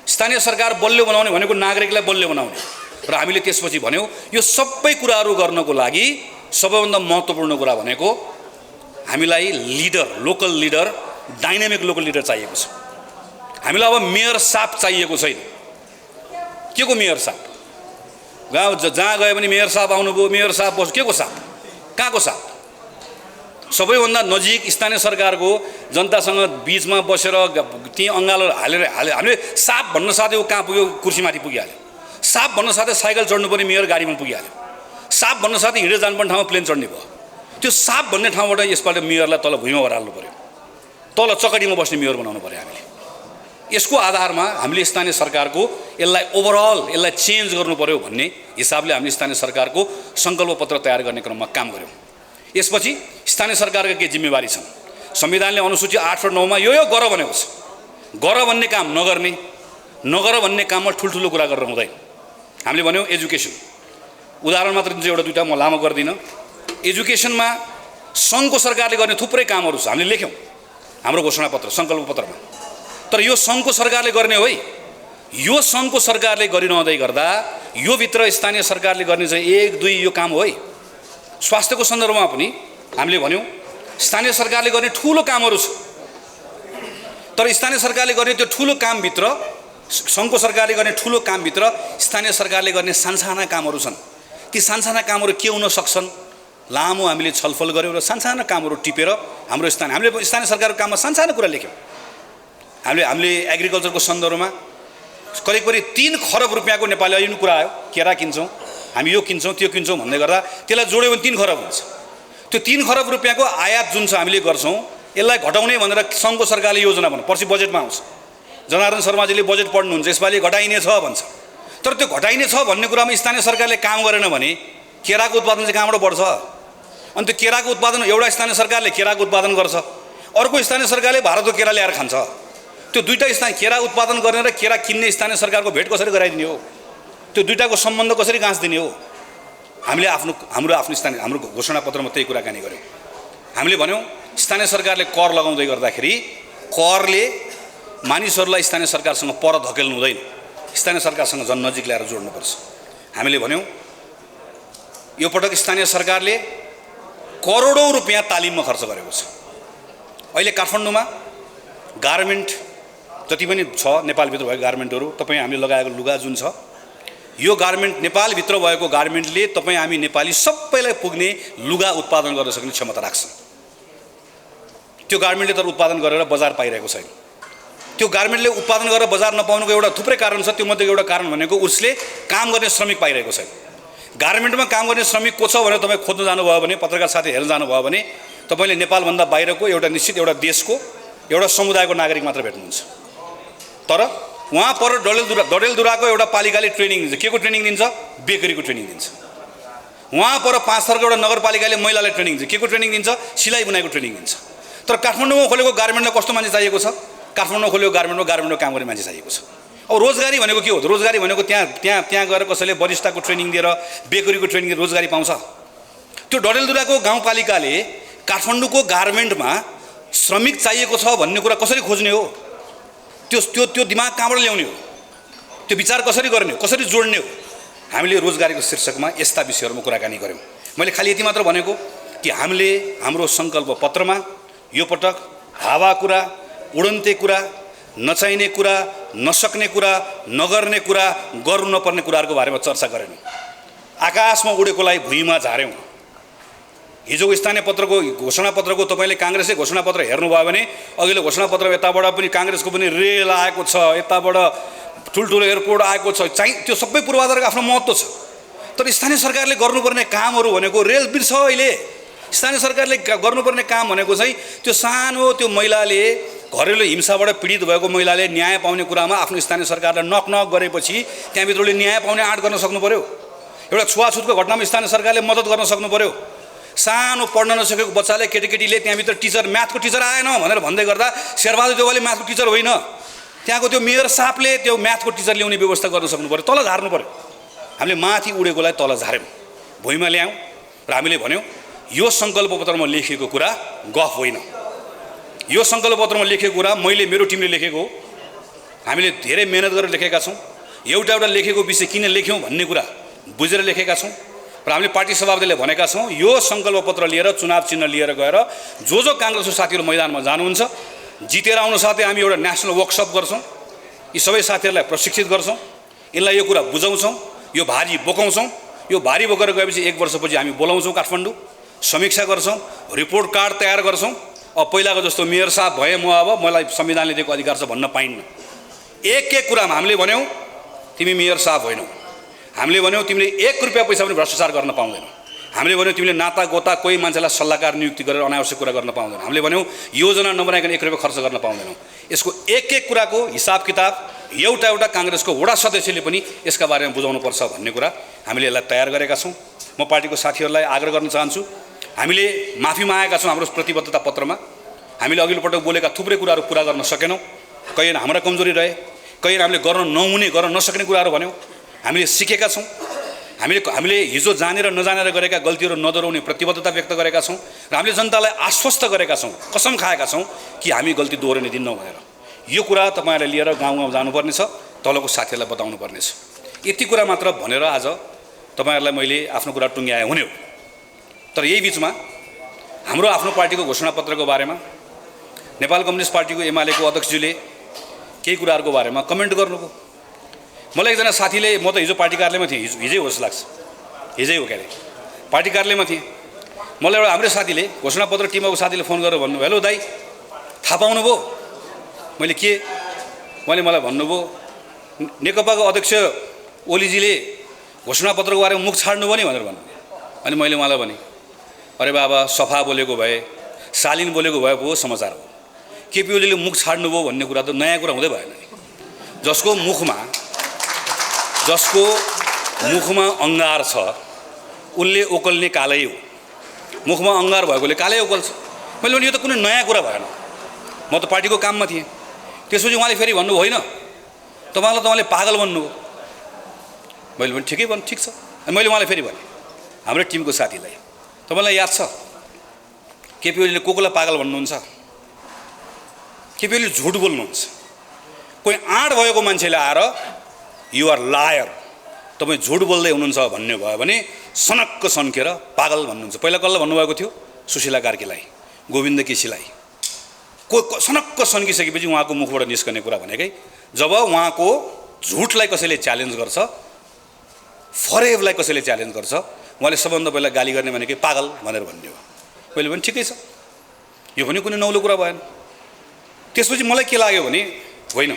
स्थानीय सरकार बलियो बनाउने भनेको नागरिकलाई बलियो बनाउने, र हामीले त्यसपछि भन्यौँ यो सबै कुराहरू गर्नको लागि सबैभन्दा महत्त्वपूर्ण कुरा भनेको हामीलाई leader, local leader, dynamic local leader चाहिएको छ। हामीलाई अब मेयर साहब चाहिएको छैन। के को मेयर साहब? गाउँ जहाँ गए पनि मेयर साहब आउनुभयो, मेयर साहब बस्नु, के को साहब? कहाँको साहब? सबैभन्दा नजिक स्थानीय सरकारको जनतासँग बिचमा बसेर त्यहीँ अँगालो हामीले साहब भन्न साथै ऊ कहाँ पुग्यो? कुर्सीमाथि पुगिहाल्यो। साहब भन्न साथै साइकल चढ्नुपर्ने मेयर गाडीमा पुगिहाल्यो। साहब भन्न साथै हिँडेर जानुपर्ने ठाउँमा प्लेन चढ्ने भयो। त्यो साहब भन्ने ठाउँबाट यसपल्ट मेयरलाई तल भुइँमा ओह्राल्नु पऱ्यो, तल चकडीमा बस्ने मेयर बनाउनु पऱ्यो हामीले। यसको आधारमा हामीले स्थानीय सरकारको यसलाई ओभरअल यसलाई चेन्ज गर्नु पऱ्यो भन्ने हिसाबले हामीले स्थानीय सरकारको सङ्कल्प पत्र तयार गर्ने क्रममा काम गऱ्यौँ। यसपछि स्थानीय सरकारका के जिम्मेवारी छन्, संविधानले अनुसूची 8 र 9 मा यो गर भनेको छ। गर भन्ने काम नगर्ने, नगर भन्ने काममा ठुल्ठुलो कुरा गरेर हुँदैन। हामीले भन्यौँ एजुकेसन, उदाहरण मात्र दिन्छु एउटा दुईवटा, म लामो गर्दिनँ। एजुकेसनमा सङ्घको सरकारले गर्ने थुप्रै कामहरू छ, हामीले लेख्यौँ हाम्रो घोषणापत्र सङ्कल्प पत्रमा। तर यो सङ्घको सरकारले गर्ने हो है, यो सङ्घको सरकारले गरिरहँदै गर्दा यो भित्र स्थानीय सरकारले गर्ने चाहिँ 1 2 यो काम हो है। स्वास्थ्यको सन्दर्भमा पनि हामीले भन्यौँ स्थानीय सरकारले गर्ने ठुलो कामहरू छ, तर स्थानीय सरकारले गर्ने त्यो ठुलो कामभित्र, सङ्घको सरकारले गर्ने ठुलो कामभित्र स्थानीय सरकारले गर्ने सानसाना कामहरू छन्। ती सानसाना कामहरू के हुन सक्छन्, लामो हामीले छलफल गऱ्यौँ र सानसाना कामहरू टिपेर हाम्रो हामीले स्थानीय सरकारको काममा सानसानो कुरा लेख्यौँ। हामीले एग्रिकल्चरको सन्दर्भमा करिब 3 खरब रुपियाँको नेपाली अहिले कुरा आयो, केरा किन्छौँ हामी, यो किन्छौँ त्यो किन्छौँ भन्दै गर्दा त्यसलाई जोड्यो भने 3 खरब हुन्छ। त्यो 3 खरब रुपियाँको आयात जुन छ हामीले गर्छौँ, यसलाई घटाउने भनेर सङ्घको सरकारले योजना बनाउँछ, पर्सि बजेटमा आउँछ। जनार्दन शर्माजीले बजेट पढ्नुहुन्छ, यसपालि घटाइने छ भन्छ। तर त्यो घटाइने छ भन्ने कुरामा स्थानीय सरकारले काम गरेन भने केराको उत्पादन चाहिँ कहाँबाट बढ्छ? अनि त्यो केराको उत्पादन एउटा स्थानीय सरकारले केराको उत्पादन गर्छ, अर्को स्थानीय सरकारले भारतको केरा ल्याएर खान्छ। त्यो दुईटा स्थानीय केरा उत्पादन गर्ने र केरा किन्ने स्थानीय सरकारको भेट कसरी गराइदिने हो? त्यो दुईटाको सम्बन्ध कसरी गाँच्दिने हो? हामीले हाम्रो स्थानीय हाम्रो घोषणापत्रमा त्यही कुराकानी गऱ्यौँ। हामीले भन्यौँ स्थानीय सरकारले कर लगाउँदै गर्दाखेरि करले मानिसहरूलाई स्थानीय सरकारसँग पर धकेल्नु हुँदैन, स्थानीय सरकारसँग झन् नजिक ल्याएर जोड्नुपर्छ। हामीले भन्यौँ यो पटक स्थानीय सरकारले करोडौँ रुपियाँ तालिममा खर्च गरेको छ। अहिले काठमाडौँमा गार्मेन्ट जति पनि छ, नेपालभित्र भएको गार्मेन्टहरू, तपाईँ हामीले लगाएको लुगा जुन छ, यो गार्मेन्ट नेपालभित्र भएको गार्मेन्टले तपाईँ हामी नेपाली सबैलाई पुग्ने लुगा उत्पादन गर्न सक्ने क्षमता राख्छ। त्यो गार्मेन्टले तर उत्पादन गरेर बजार पाइरहेको छैन। त्यो गार्मेन्टले उत्पादन गरेर बजार नपाउनुको एउटा थुप्रै कारण छ। त्यो मध्येको एउटा कारण भनेको उसले काम गर्ने श्रमिक पाइरहेको छैन। गार्मेन्टमा काम गर्ने श्रमिक को छ भनेर तपाईँ खोज्न जानुभयो भने, पत्रकार साथी हेर्न जानुभयो भने तपाईँले नेपालभन्दा बाहिरको एउटा निश्चित एउटा देशको एउटा समुदायको नागरिक मात्र भेट्नुहुन्छ। तर उहाँ पर डडेलधुराको एउटा पालिकाले ट्रेनिङ दिन्छ। के को ट्रेनिङ दिन्छ? बेकरीको ट्रेनिङ दिन्छ। उहाँ पर 5 थरको एउटा नगरपालिकाले महिलालाई ट्रेनिङ दिन्छ। के को ट्रेनिङ दिन्छ? सिलाइ बुनाइको ट्रेनिङ दिन्छ। तर काठमाडौँमा खोलेको गार्मेन्टमा कस्तो मान्छे चाहिएको छ? काठमाडौँमा खोलेको गार्मेन्टमा काम गर्ने मान्छे चाहिएको छ। अब रोजगारी भनेको के हो? रोजगारी भनेको त्यहाँ गएर कसैले बरिस्टाको ट्रेनिङ दिएर, बेकरीको ट्रेनिङ दिएर रोजगारी पाउँछ? त्यो डडेलधुराको गाउँपालिकाले काठमाडौँको गार्मेन्टमा श्रमिक चाहिएको छ भन्ने कुरा कसरी खोज्ने हो? त्यो दिमाग कहाँबाट ल्याउने हो? त्यो विचार कसरी गर्ने हो? कसरी जोड्ने हो? हामीले रोजगारीको शीर्षकमा यस्ता विषयहरूमा कुराकानी गऱ्यौँ। मैले खालि यति मात्र भनेको कि हामीले हाम्रो सङ्कल्प पत्रमा यो पटक हावा कुरा, उडन्ते कुरा, नचाहिने कुरा, नसक्ने कुरा, नगर्ने कुरा, गर्नु नपर्ने कुराहरूको बारेमा चर्चा गरेनौँ। आकाशमा उडेकोलाई भुइँमा झार्यौँ। हिजोको स्थानीय पत्रको घोषणापत्रको तपाईँले काङ्ग्रेसै घोषणापत्र हेर्नुभयो भने अघिल्लो घोषणापत्र यताबाट पनि काङ्ग्रेसको पनि रेल आएको छ, यताबाट ठुल्ठुलो एयरपोर्ट आएको छ, चाहिँ त्यो सबै पूर्वाधारको आफ्नो महत्त्व छ। तर स्थानीय सरकारले गर्नुपर्ने कामहरू भनेको रेल बिर्छ। अहिले स्थानीय सरकारले गर्नुपर्ने काम भनेको चाहिँ त्यो सानो त्यो महिलाले, घरेलु हिंसाबाट पीडित भएको महिलाले न्याय पाउने कुरामा आफ्नो स्थानीय सरकारलाई नक गरेपछि त्यहाँभित्रले न्याय पाउने आँट गर्न सक्नु पऱ्यो। एउटा छुवाछुतको घटनामा स्थानीय सरकारले मद्दत गर्न सक्नु पऱ्यो। सानो पढ्न नसकेको बच्चाले, केटीले त्यहाँभित्र टिचर, म्याथको टिचर आएन भनेर भन्दै गर्दा शेरबहादुर देउवाले म्याथको टिचर होइन, त्यहाँको त्यो मेयर साहबले त्यो म्याथको टिचर ल्याउने व्यवस्था गर्न सक्नु पऱ्यो। तल झार्नु पऱ्यो। हामीले माथि उडेकोलाई तल झार्यौँ, भुइँमा ल्यायौँ र हामीले भन्यौँ यो सङ्कल्प पत्रमा लेखिएको कुरा गफ होइन। यो सङ्कल्प पत्रमा लेखेको कुरा मैले, मेरो टिमले लेखेको हो। हामीले धेरै मेहनत गरेर लेखेका छौँ। एउटा लेखेको विषय किन लेख्यौँ भन्ने कुरा बुझेर लेखेका छौँ र हामीले पार्टी सभापतिले भनेका छौँ यो सङ्कल्प पत्र लिएर, चुनाव चिन्ह लिएर गएर जो काङ्ग्रेसको साथीहरू मैदानमा जानुहुन्छ, जितेर आउनु साथै हामी एउटा नेसनल वर्कसप गर्छौँ। यी सबै साथीहरूलाई प्रशिक्षित गर्छौँ, यिनलाई यो कुरा बुझाउँछौँ, यो भारी बोकाउँछौँ। यो भारी बोकेर गएपछि 1 वर्षपछि हामी बोलाउँछौँ काठमाडौँ, समीक्षा गर्छौँ, रिपोर्ट कार्ड तयार गर्छौँ। अब पहिलाको जस्तो मेयर साहब भए म अब मलाई संविधानले दिएको अधिकार छ भन्न पाइन्न। एक कुरामा हामीले भन्यौँ तिमी मेयर साहब होइनौ, हामीले भन्यौँ तिमीले 1 रुपियाँ पैसा पनि भ्रष्टाचार गर्न पाउँदैनौ, हामीले भन्यौँ तिमीले नाता गोता कोही मान्छेलाई सल्लाहकार नियुक्ति गरेर अनावश्यक कुरा गर्न पाउँदैनौ, हामीले भन्यौँ योजना नबनाइकन 1 रुपियाँ खर्च गर्न पाउँदैनौ। यसको एक कुराको हिसाब किताब एउटा एउटा काङ्ग्रेसको वडा सदस्यले पनि यसका बारेमा बुझाउनुपर्छ भन्ने कुरा हामीले यसलाई तयार गरेका छौँ। म पार्टीको साथीहरूलाई आग्रह गर्न चाहन्छु, हामीले माफी मागेका छौँ हाम्रो प्रतिबद्धता पत्रमा। हामीले अघिल्लो पटक बोलेका थुप्रै कुराहरू पुरा गर्न सकेनौँ, कहीँ हाम्रा कमजोरी रहे, कहीँ हामीले गर्न नहुने गर्न नसक्ने कुराहरू भन्यौँ। हामीले सिकेका छौँ, हामीले हिजो जानेर नजानेर गरेका गल्तीहरू नदोहोऱ्याउने प्रतिबद्धता व्यक्त गरेका छौँ र हामीले जनतालाई आश्वस्त गरेका छौँ, कसम खाएका छौँ कि हामी गल्ती दोहोऱ्याउने दिन्नौँ भनेर। यो कुरा तपाईँहरूले लिएर गाउँ गाउँ जानुपर्नेछ, तलको साथीहरूलाई बताउनु पर्नेछ। यति कुरा मात्र भनेर आज तपाईँहरूलाई मैले आफ्नो कुरा टुङ्ग्याए हुने हो। तर यही बिचमा हाम्रो आफ्नो पार्टीको घोषणापत्रको बारेमा नेपाल कम्युनिस्ट पार्टीको एमालेको अध्यक्षज्यूले केही कुराहरूको बारेमा कमेन्ट गर्नुभयो। मलाई एकजना साथीले, म त हिजो पार्टी कार्यालयमा थिएँ, हिजै होस् लाग्छ, हिजै हो के अरे, पार्टी कार्यालयमा थिएँ। मलाई एउटा हाम्रो साथीले, घोषणापत्र टिमको साथीले फोन गरेर भन्नुभयो, हेलो दाइ थाहा पाउनुभयो? मैले के? मलाई भन्नुभयो नेकपाको अध्यक्ष ओलीजीले घोषणापत्रको बारेमा मुख छाड्नुभयो नि भनेर भन्नुभयो। अनि मैले उहाँलाई भने, अरे बाबा सफा बोलेको भए, शालीन बोलेको भए पो समाचार हो। केपी ओलीले मुख छाड्नुभयो भन्ने कुरा त नयाँ कुरा हुँदै भएन नि। जसको मुखमा अङ्गार छ उनले ओकल्ने कालै हो। मुखमा अङ्गार भएकोले कालै ओकल्छ। मैले भने यो त कुनै नयाँ कुरा भएन। म त पार्टीको काममा थिएँ। त्यसपछि उहाँले फेरि भन्नुभयो, होइन तपाईँले पागल भन्नुभयो। मैले भने ठिक छ। अनि मैले उहाँलाई फेरि भने, हाम्रो टिमको साथीलाई, तपाईँलाई याद छ केपी ओलीले कोलाई पागल भन्नुहुन्छ? केपी ओलीले झुट बोल्नुहुन्छ। कोही आँट भएको मान्छेले आएर युआर लायर, तपाईँ झुट बोल्दै हुनुहुन्छ भन्ने भयो भने सनक्क सन्केर पागल भन्नुहुन्छ। पहिला कसलाई भन्नुभएको थियो? सुशीला कार्कीलाई, गोविन्द केसीलाई। सनक्क सन्किसकेपछि उहाँको मुखबाट निस्कने कुरा भनेकै जब उहाँको झुटलाई कसैले च्यालेन्ज गर्छ, फरेबलाई कसैले च्यालेन्ज गर्छ, उहाँले सबभन्दा पहिला गाली गर्ने भनेकै पागल भनेर भन्ने हो। मैले पनि ठिकै छ, यो पनि कुनै नौलो कुरा भएन। त्यसपछि मलाई के लाग्यो भने, होइन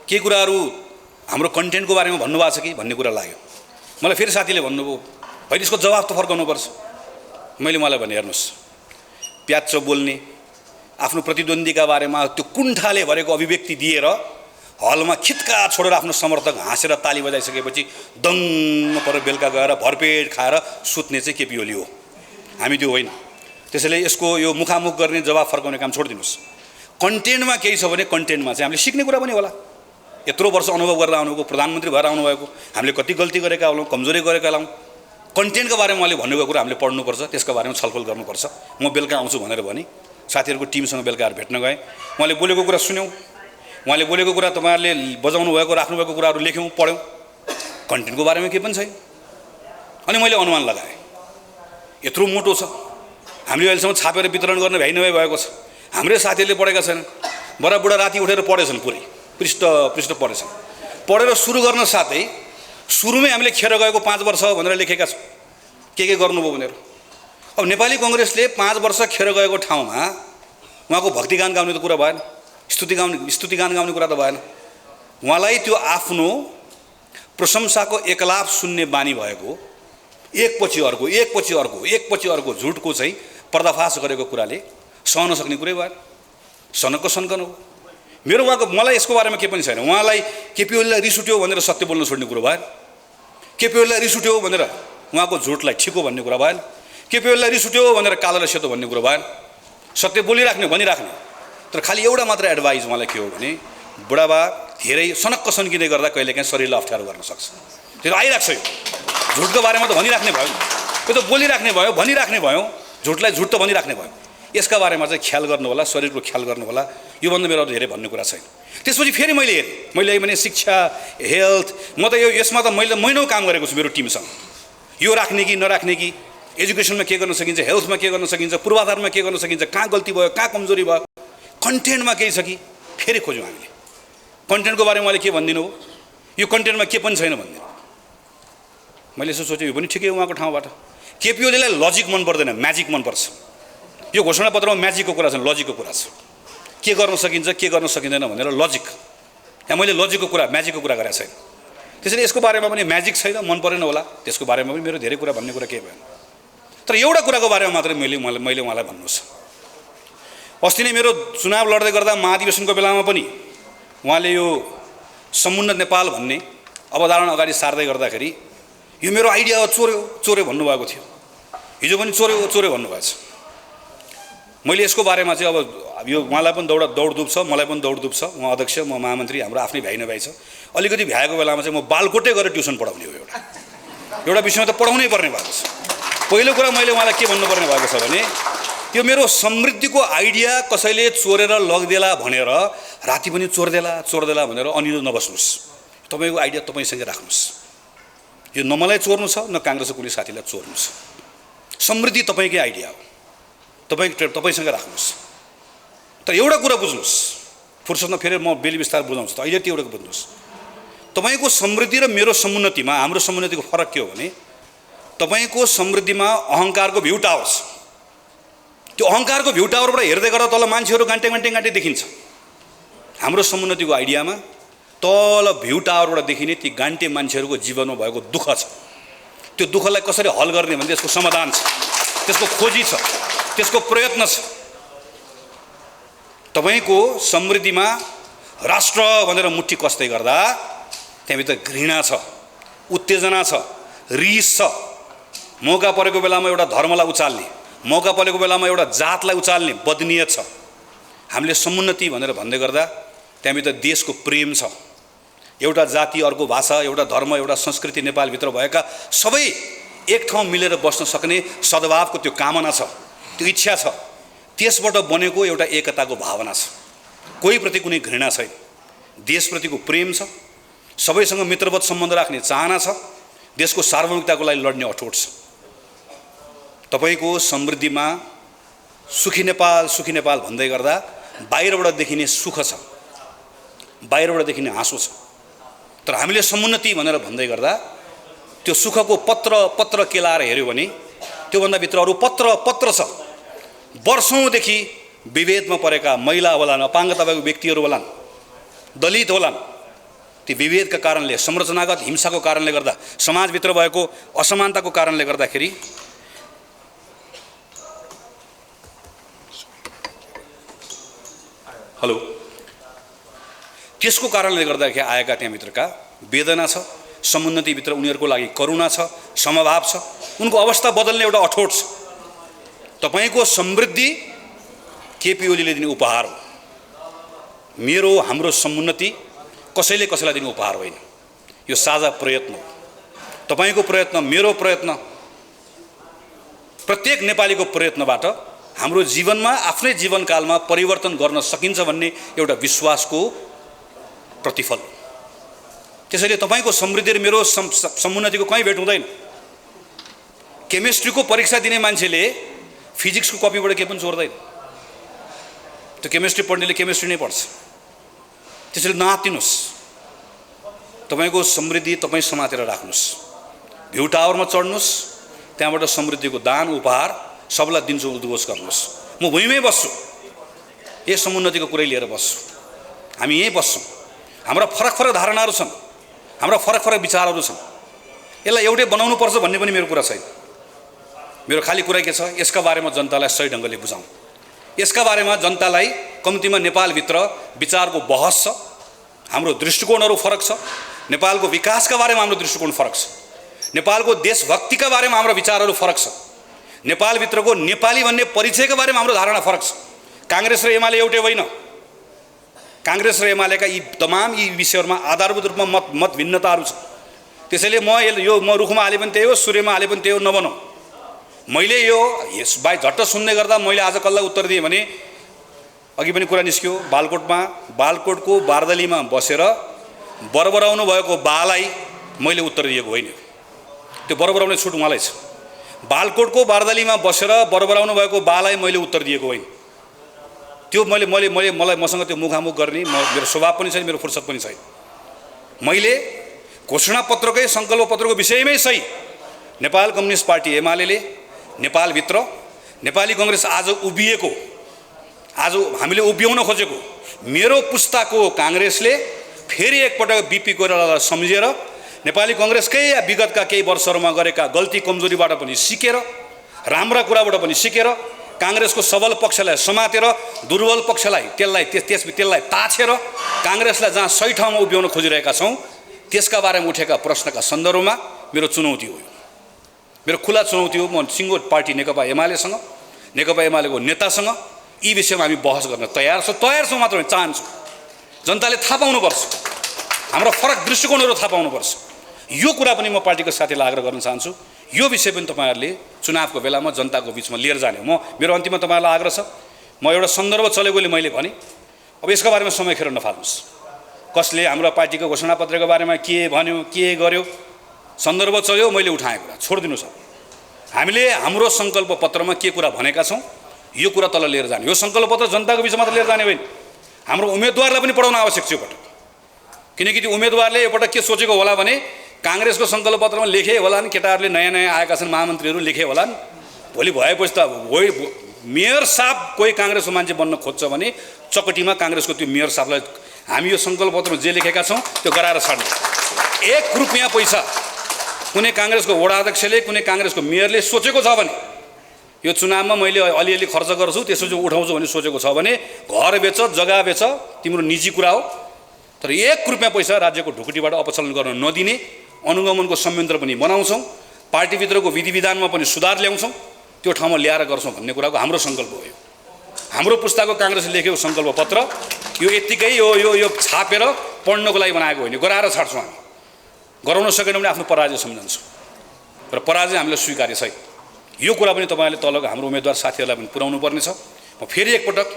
के कुराहरू हाम्रो कन्टेन्टको बारेमा भन्नुभएको छ कि भन्ने कुरा लाग्यो। मलाई फेरि साथीले भन्नुभयो, होइन यसको जवाब त फर्काउनुपर्छ। मैले मलाई भने, हेर्नुहोस् प्याच्च बोल्ने, आफ्नो प्रतिद्वन्द्वीका बारेमा त्यो कुण्ठाले भरेको अभिव्यक्ति दिएर हलमा खित्का छोडेर आफ्नो समर्थक हाँसेर ताली बजाइसकेपछि दङ्ग पर बेलुका गएर भरपेट खाएर सुत्ने चाहिँ केपी ओली हो, हामी त्यो होइन। त्यसैले यसको यो मुखामुख गर्ने जवाब फर्काउने काम छोडिदिनुहोस्। कन्टेन्टमा केही छ भने कन्टेन्टमा चाहिँ हामीले सिक्ने कुरा पनि होला। यत्रो वर्ष अनुभव गरेर आउनुभएको, प्रधानमन्त्री भएर आउनुभएको, हामीले कति गल्ती गरेका होलाौँ, कमजोरी गरेका होलाौँ, कन्टेन्टको बारेमा उहाँले भन्नुभएको कुरा हामीले पढ्नुपर्छ, त्यसको बारेमा छलफल गर्नुपर्छ। म बेलुका आउँछु भनेर भने साथीहरूको टिमसँग बेलुका भेट्न गएँ। उहाँले बोलेको कुरा सुन्यौँ, उहाँले बोलेको कुरा तपाईँहरूले बजाउनु भएको राख्नुभएको कुराहरू लेख्यौँ, पढ्यौँ। कन्टेन्टको बारेमा केही पनि छैन। अनि मैले अनुमान लगाएँ, यत्रो मोटो छ, हामीले अहिलेसम्म छापेर वितरण गर्ने भ्याइ नभए भएको छ। हाम्रै साथीहरूले पढेका छैनन्, बडाबुडा राति उठेर पढेछन्, पुरै पृष्ठ पढेछन्। पढेर सुरु गर्न साथै सुरुमै हामीले खेर गएको 5 वर्ष भनेर लेखेका छौँ के गर्नुभयो भनेर। अब नेपाली कङ्ग्रेसले 5 वर्ष खेर गएको ठाउँमा उहाँको भक्तिगान गाउने त कुरा भएन, स्तुतिगान गाउने कुरा त भएन। उहाँलाई त्यो आफ्नो प्रशंसाको एकलाप सुन्ने बानी भएको एकपछि अर्को झुटको चाहिँ पर्दाफास गरेको कुराले सहन सक्ने कुरै भएन। सनको सन्कन हो मेरो। मलाई यसको बारेमा केही पनि छैन। उहाँलाई केपी ओलीलाई रिस उठ्यो भनेर सत्य बोल्न छोड्ने कुरो भएन। केपी ओलीलाई रिस उठ्यो भनेर उहाँको झुटलाई ठिको भन्ने कुरा भएन। केपी ओलीलाई रिस उठ्यो भनेर कालोलाई सेतो भन्ने कुरो भएन। सत्य बोलिराख्ने भनिराख्ने। तर खालि एउटा मात्र एडभाइस उहाँलाई के हो भने, बुढाबा धेरै सनक्क सन्किँदै गर्दा कहिलेकाहीँ शरीरलाई अप्ठ्यारो गर्न सक्छ। त्यो आइरहेको छ। यो झुटको बारेमा त भनिराख्ने भयो, यो त बोलिराख्ने भयो, भनिराख्ने भयो, झुटलाई झुट त भनिराख्ने भयो। यसका बारेमा चाहिँ ख्याल गर्नु होला, शरीरको ख्याल गर्नु होला। योभन्दा मेरो धेरै भन्ने कुरा छैन। त्यसपछि फेरि मैले हेरेँ, मैले भने शिक्षा, हेल्थ, म त यसमा त मैले महिनौ काम गरेको छु मेरो टिमसँग। यो राख्ने कि नराख्ने कि, एजुकेसनमा के गर्न सकिन्छ, हेल्थमा के गर्न सकिन्छ, पूर्वाधारमा के गर्न सकिन्छ, कहाँ गल्ती भयो, कहाँ कमजोरी भयो, कन्टेन्टमा केही छ कि फेरि खोज्यौँ हामीले। कन्टेन्टको बारेमा मैले के भनिदिनु हो, यो कन्टेन्टमा के पनि छैन भनिदिनु। मैले यसो सोचेँ, यो पनि ठिकै हो उहाँको ठाउँबाट। केपी ओलीलाई लजिक मन पर्दैन, म्याजिक मनपर्छ। यो घोषणापत्रमा म्याजिकको कुरा छ, लजिकको कुरा छ। के गर्न सकिन्छ, के गर्न सकिँदैन भनेर लजिक। यहाँ मैले लजिकको कुरा, म्याजिकको कुरा गरेको छैन। त्यसैले यसको बारेमा पनि म्याजिक छैन, मन परेन होला। त्यसको बारेमा पनि मेरो धेरै कुरा भन्ने कुरा केही भएन। तर एउटा कुराको बारेमा मात्रै मैले उहाँलाई भन्नुहोस्। अस्ति नै मेरो चुनाव लड्दै गर्दा महाधिवेशनको बेलामा पनि उहाँले यो समुन्नत नेपाल भन्ने अवधारणा अगाडि सार्दै गर्दाखेरि यो मेरो आइडिया हो, चोर्यो भन्नुभएको थियो। हिजो पनि चोर्यो भन्नुभएको छ। मैले यसको बारेमा चाहिँ अब यो उहाँलाई पनि दौडधुप छ, मलाई पनि दौडधुप छ। उहाँ अध्यक्ष, म महामन्त्री, हाम्रो आफ्नै भ्याइ नभ्याइ छ। अलिकति भ्याएको बेलामा चाहिँ म बालकोटे गएर ट्युसन पढाउने हो। एउटा विषयमा त पढाउनै पर्ने भएको छ। पहिलो कुरा मैले उहाँलाई के भन्नुपर्ने भएको छ भने यो मेरो समृद्धिको आइडिया कसैले चोरेर लगिदेला भनेर राति पनि चोर्देला भनेर अनिलो नबस्नुहोस्। तपाईँको आइडिया तपाईँसँगै राख्नुहोस्। यो न मलाई चोर्नु छ, न काङ्ग्रेसको कुनै साथीलाई चोर्नु छ। समृद्धि तपाईँकै आइडिया हो, तपाईँसँग राख्नुहोस्। तर एउटा कुरा बुझ्नुहोस्, फुर्सदमा फेरि म बेली बिस्तार बुझाउँछु, त अहिले त्यो एउटा बुझ्नुहोस्। तपाईँको समृद्धि र मेरो समुन्नतिमा, हाम्रो समुन्नतिको फरक के हो भने तपाईँको समृद्धिमा अहङ्कारको भ्यू टावर छ। त्यो अहङ्कारको भ्यू टावरबाट हेर्दै गर्दा तल मान्छेहरू गान्टे देखिन्छ। हाम्रो समुन्नतिको आइडियामा तल भ्यू टावरबाट देखिने ती गान्टे मान्छेहरूको जीवनमा भएको दुःख छ। त्यो दुःखलाई कसरी हल गर्ने भने त्यसको समाधान छ, त्यसको खोजी छ, त्यसको प्रयत्न छ। तपाईँको समृद्धिमा राष्ट्र भनेर मुट्ठी कस्दै गर्दा त्यहाँभित्र घृणा छ, उत्तेजना छ, रिस छ। मौका परेको बेलामा एउटा धर्मलाई उचाल्ने, मौका परेको बेलामा एउटा जातलाई उचाल्ने बदनीयत छ। हामीले समुन्नति भनेर भन्दै गर्दा त्यहाँभित्र देशको प्रेम छ। एउटा जाति, अर्को भाषा, एउटा धर्म, एउटा संस्कृति नेपालभित्र भएका सबै एक ठाउँ मिलेर बस्न सक्ने सद्भावको त्यो कामना छ, त्यो इच्छा छ। त्यसबाट बनेको एउटा एकताको भावना छ। कोहीप्रति कुनै घृणा छैन, देशप्रतिको प्रेम छ, सबैसँग मित्रवत सम्बन्ध राख्ने चाहना छ, देशको सार्वभौमिकताको लागि लड्ने अठोट छ। तपाईँको समृद्धिमा सुखी नेपाल भन्दै गर्दा बाहिरबाट देखिने सुख छ, बाहिरबाट देखिने हाँसो छ। तर हामीले समुन्नति भनेर भन्दै गर्दा त्यो सुखको पत्र केलाएर हेऱ्यो भने त्योभन्दा भित्र अरू पत्र छ। वर्षौँदेखि विभेदमा परेका महिला होलान्, अपाङ्गताको व्यक्तिहरू होलान्, दलित होलान्। ती विभेदका कारणले, संरचनागत हिंसाको कारणले गर्दा, समाजभित्र भएको असमानताको कारणले गर्दाखेरि त्यसको कारणले गर्दाखेरि आएका त्यहाँभित्रका वेदना छ। समुन्नतिभित्र उनीहरूको लागि करुणा छ, समभाव छ। उनको अवस्था बदल्ने एउटा अठोट छ। तपाईँको समृद्धि केपी ओलीले दिने उपहार हो। हाम्रो समुन्नति कसैले कसैलाई दिने उपहार होइन। यो साझा प्रयत्न हो। तपाईँको प्रयत्न, मेरो प्रयत्न, प्रत्येक नेपालीको प्रयत्नबाट हाम्रो जीवनमा, आफ्नै जीवनकालमा परिवर्तन गर्न सकिन्छ भन्ने एउटा विश्वासको प्रतिफल। त्यसैले तपाईँको समृद्धि र मेरो समुन्नतिको कहीँ भेट हुँदैन। केमिस्ट्रीको परीक्षा दिने मान्छेले फिजिक्सको कपीबाट केही पनि चोर्दैन। त्यो केमिस्ट्री पढ्नेले केमिस्ट्री नै पढ्छ। त्यसैले नआत्तिनुहोस्। तपाईँको समृद्धि तपाईँ समातेर राख्नुहोस्। भ्यू टावरमा चढ्नुहोस्, त्यहाँबाट समृद्धिको दान उपहार सबलाई दिन्छु, उद्घोष गर्नुहोस्। म भुइँमै बस्छु, यही समुन्नतिको कुरै लिएर बस्छु। हामी यहीँ बस्छौँ। हाम्रा फरक धारणाहरू छन्, हाम्रा फरक विचारहरू छन्। यसलाई एउटै बनाउनु पर्छ भन्ने पनि मेरो कुरा छैन। मेरो खाली कुरा के छ, यसका बारेमा जनतालाई सही ढङ्गले बुझाउँ। यसका बारेमा जनतालाई कम्तीमा नेपालभित्र विचारको बहस छ। हाम्रो दृष्टिकोणहरू फरक छ। नेपालको विकासका बारेमा हाम्रो दृष्टिकोण फरक छ। नेपालको देशभक्तिका बारेमा हाम्रो विचारहरू फरक छ। नेपालभित्रको नेपाली भन्ने परिचयका बारेमा हाम्रो धारणा फरक छ। काङ्ग्रेस र एमाले एउटै होइन। काङ्ग्रेस र एमालेका तमाम विषयहरूमा आधारभूत रूपमा मत भिन्नताहरू छ। त्यसैले म रुखमा हाले पनि त्यही हो, सूर्यमा हाले पनि त्यही हो नभनौँ। मैले यो बाई झट्ट सुन्दै गर्दा मैले आज कसलाई उत्तर दिएँ भने, अघि पनि कुरा निस्क्यो, बालकोटको बारदलीमा बसेर बरबराउनु भएको बालाई मैले उत्तर दिएको होइन। त्यो बरबराउने छुट उहाँलाई छ। बालकोटको बारदलीमा बसेर बरबराउनु भएको बालाई मैले उत्तर दिएको होइन। त्यो मलाई मसँग त्यो मुखामुख गर्ने मेरो स्वभाव पनि छैन, मेरो फुर्सद पनि छैन। मैले घोषणापत्रकै सङ्कल्प पत्रको विषयमै सही नेपाल कम्युनिस्ट पार्टी एमाले नेपालभित्र नेपाली कङ्ग्रेस आज उभिएको, आज हामीले उभ्याउन खोजेको मेरो पुस्ताको काङ्ग्रेसले फेरि एकपटक बिपी कोइरालालाई सम्झेर नेपाली कङ्ग्रेसकै विगतका केही वर्षहरूमा गरेका गल्ती कमजोरीबाट पनि सिकेर, राम्रा कुराबाट पनि सिकेर काङ्ग्रेसको सबल पक्षलाई समातेर दुर्बल पक्षलाई त्यसलाई ताछेर काङ्ग्रेसलाई जहाँ सही ठाउँमा उभ्याउन खोजिरहेका छौँ त्यसका बारेमा उठेका प्रश्नका सन्दर्भमा मेरो चुनौती हो। मेरो खुला चुनौती हो। म सिङ्गो पार्टी नेकपा एमालेसँग, नेकपा एमालेको नेतासँग यी विषयमा हामी बहस गर्न तयार छौँ मात्र होइन, चाहन्छौँ। जनताले थाहा पाउनुपर्छ, हाम्रो फरक दृष्टिकोणहरू थाहा पाउनुपर्छ। यो कुरा पनि म पार्टीको साथीलाई आग्रह गर्न चाहन्छु। यो विषय पनि तपाईँहरूले चुनावको बेलामा जनताको बिचमा लिएर जाने हो। मेरो अन्तिममा तपाईँहरूलाई आग्रह छ, म एउटा सन्दर्भ चलेकोले मैले भने अब यसको बारेमा समय खेर नफाल्नुहोस्। कसले हाम्रो पार्टीको घोषणापत्रको बारेमा के भन्यो, के गर्यो, सन्दर्भ चल्यो, मैले उठाएँ कुरा छोडिदिनुहोस्। हामीले हाम्रो सङ्कल्प पत्रमा के कुरा भनेका छौँ यो कुरा तल लिएर जाने। यो सङ्कल्प पत्र जनताको बिचमा मात्र लिएर जाने होइन, हाम्रो उम्मेदवारलाई पनि पढाउन आवश्यक छ यो पटक। किनकि त्यो उम्मेदवारले यो पटक के सोचेको होला भने काङ्ग्रेसको सङ्कल्प पत्रमा लेखे होला नि, केटाहरूले नयाँ नयाँ आएका छन् महामन्त्रीहरू लेखे होला नि, भोलि भएपछि त मेयर साहब कोही काङ्ग्रेसको मान्छे बन्न खोज्छ भने चकटीमा काङ्ग्रेसको त्यो मेयर साहबलाई हामी यो सङ्कल्प पत्रमा जे लेखेका छौँ त्यो गराएर छाड्ने। 1 रुपियाँ पैसा कुनै काङ्ग्रेसको वडा अध्यक्षले, कुनै काङ्ग्रेसको मेयरले सोचेको छ भने यो चुनावमा मैले अलिअलि खर्च गर्छु त्यसपछि उठाउँछु भने सोचेको छ भने घर बेच, जग्गा बेच, तिम्रो निजी कुरा हो। तर 1 रुपियाँ पैसा राज्यको ढुकुटीबाट अपचलन गर्न नदिने अनुगमनको संयन्त्र पनि बनाउँछौँ, पार्टीभित्रको विधि विधानमा पनि सुधार ल्याउँछौँ, त्यो ठाउँमा ल्याएर गर्छौँ भन्ने कुराको हाम्रो सङ्कल्प हो। यो हाम्रो पुस्ताको काङ्ग्रेसले लेखेको सङ्कल्प पत्र यो यत्तिकै यो छापेर पढ्नको लागि बनाएको होइन, गराएर छाड्छौँ। हामी गराउन सकेन भने आफ्नो पराजय सम्झन्छौँ र पराजय हामीलाई स्वीकार्य छैन। यो कुरा पनि तपाईँहरूले तलको हाम्रो उम्मेदवार साथीहरूलाई पनि पुर्याउनु पर्नेछ। म फेरि एकपटक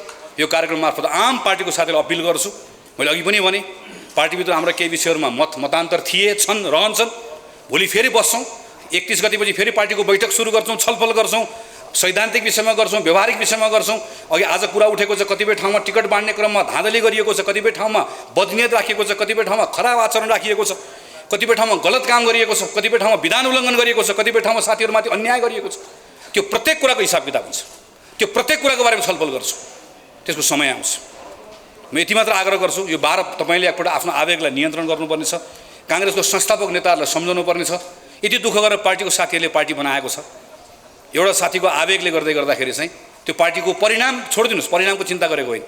यो कार्यक्रम मार्फत आम पार्टीको साथीहरूलाई अपिल गर्छु। मैले अघि पनि भने पार्टीभित्र हाम्रो केही विषयहरूमा मतान्तर रहन्छन्। भोलि फेरि बस्छौँ, 31 गतिपछि फेरि पार्टीको बैठक सुरु गर्छौँ, छलफल गर्छौँ, सैद्धान्तिक विषयमा गर्छौँ, व्यवहारिक विषयमा गर्छौँ। अघि आज कुरा उठेको छ, कतिपय ठाउँमा टिकट बाँड्ने क्रममा धाँधली गरिएको छ, कतिपय ठाउँमा बदनियत राखिएको छ, कतिपय ठाउँमा खराब आचरण राखिएको छ, कतिपय ठाउँमा गलत काम गरिएको छ, कतिपय ठाउँमा विधान उल्लङ्घन गरिएको छ, कतिपय ठाउँमा साथीहरूमाथि अन्याय गरिएको छ। त्यो प्रत्येक कुराको हिसाब किताब हुन्छ, त्यो प्रत्येक कुराको बारेमा छलफल गर्छु। त्यसको समय आउँछ। म यति मात्र आग्रह गर्छु, यो तपाईँले एकपल्ट आफ्नो आवेगलाई नियन्त्रण गर्नुपर्ने छ, काङ्ग्रेसको संस्थापक नेताहरूलाई सम्झाउनु पर्ने छ। यति दुःख गरेर पार्टीको साथीहरूले पार्टी बनाएको छ, एउटा साथीको आवेगले गर्दाखेरि चाहिँ त्यो पार्टीको परिणाम छोडिदिनुहोस्, परिणामको चिन्ता गरेको होइन।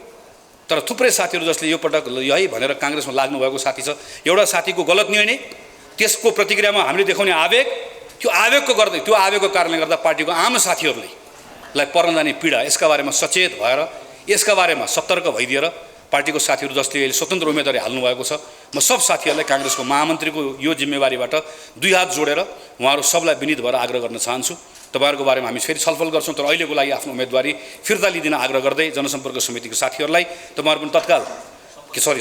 तर थुप्रै साथीहरू जसले यो पटक यही भनेर काङ्ग्रेसमा लाग्नुभएको साथी छ, एउटा साथीको गलत निर्णय त्यसको प्रतिक्रियामा हामीले देखाउने आवेग, त्यो आवेगको कारणले गर्दा पार्टीको आम साथीहरूलाई पर्न जाने पीडा, यसका बारेमा सचेत भएर यसका बारेमा सतर्क भइदिएर पार्टीको साथीहरू जसले अहिले स्वतन्त्र उम्मेदवारी हाल्नुभएको छ, म सब साथीहरूलाई काङ्ग्रेसको महामन्त्रीको यो जिम्मेवारीबाट 2 हात जोडेर उहाँहरू सबलाई विनीत भएर आग्रह गर्न चाहन्छु। तपाईँहरूको बारेमा हामी फेरि छलफल गर्छौँ, तर अहिलेको लागि आफ्नो उम्मेदवारी फिर्ता लिइदिन आग्रह गर्दै जनसम्पर्क समितिको साथीहरूलाई तपाईँहरू पनि तत्काल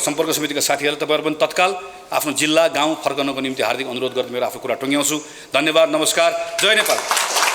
सम्पर्क समितिका साथीहरूलाई तपाईँहरू पनि तत्काल आफ्नो जिल्ला गाउँ फर्कनको निम्ति हार्दिक अनुरोध गर्दै मेरो आफ्नो कुरा टुङ्ग्याउँछु। धन्यवाद, नमस्कार, जय नेपाल।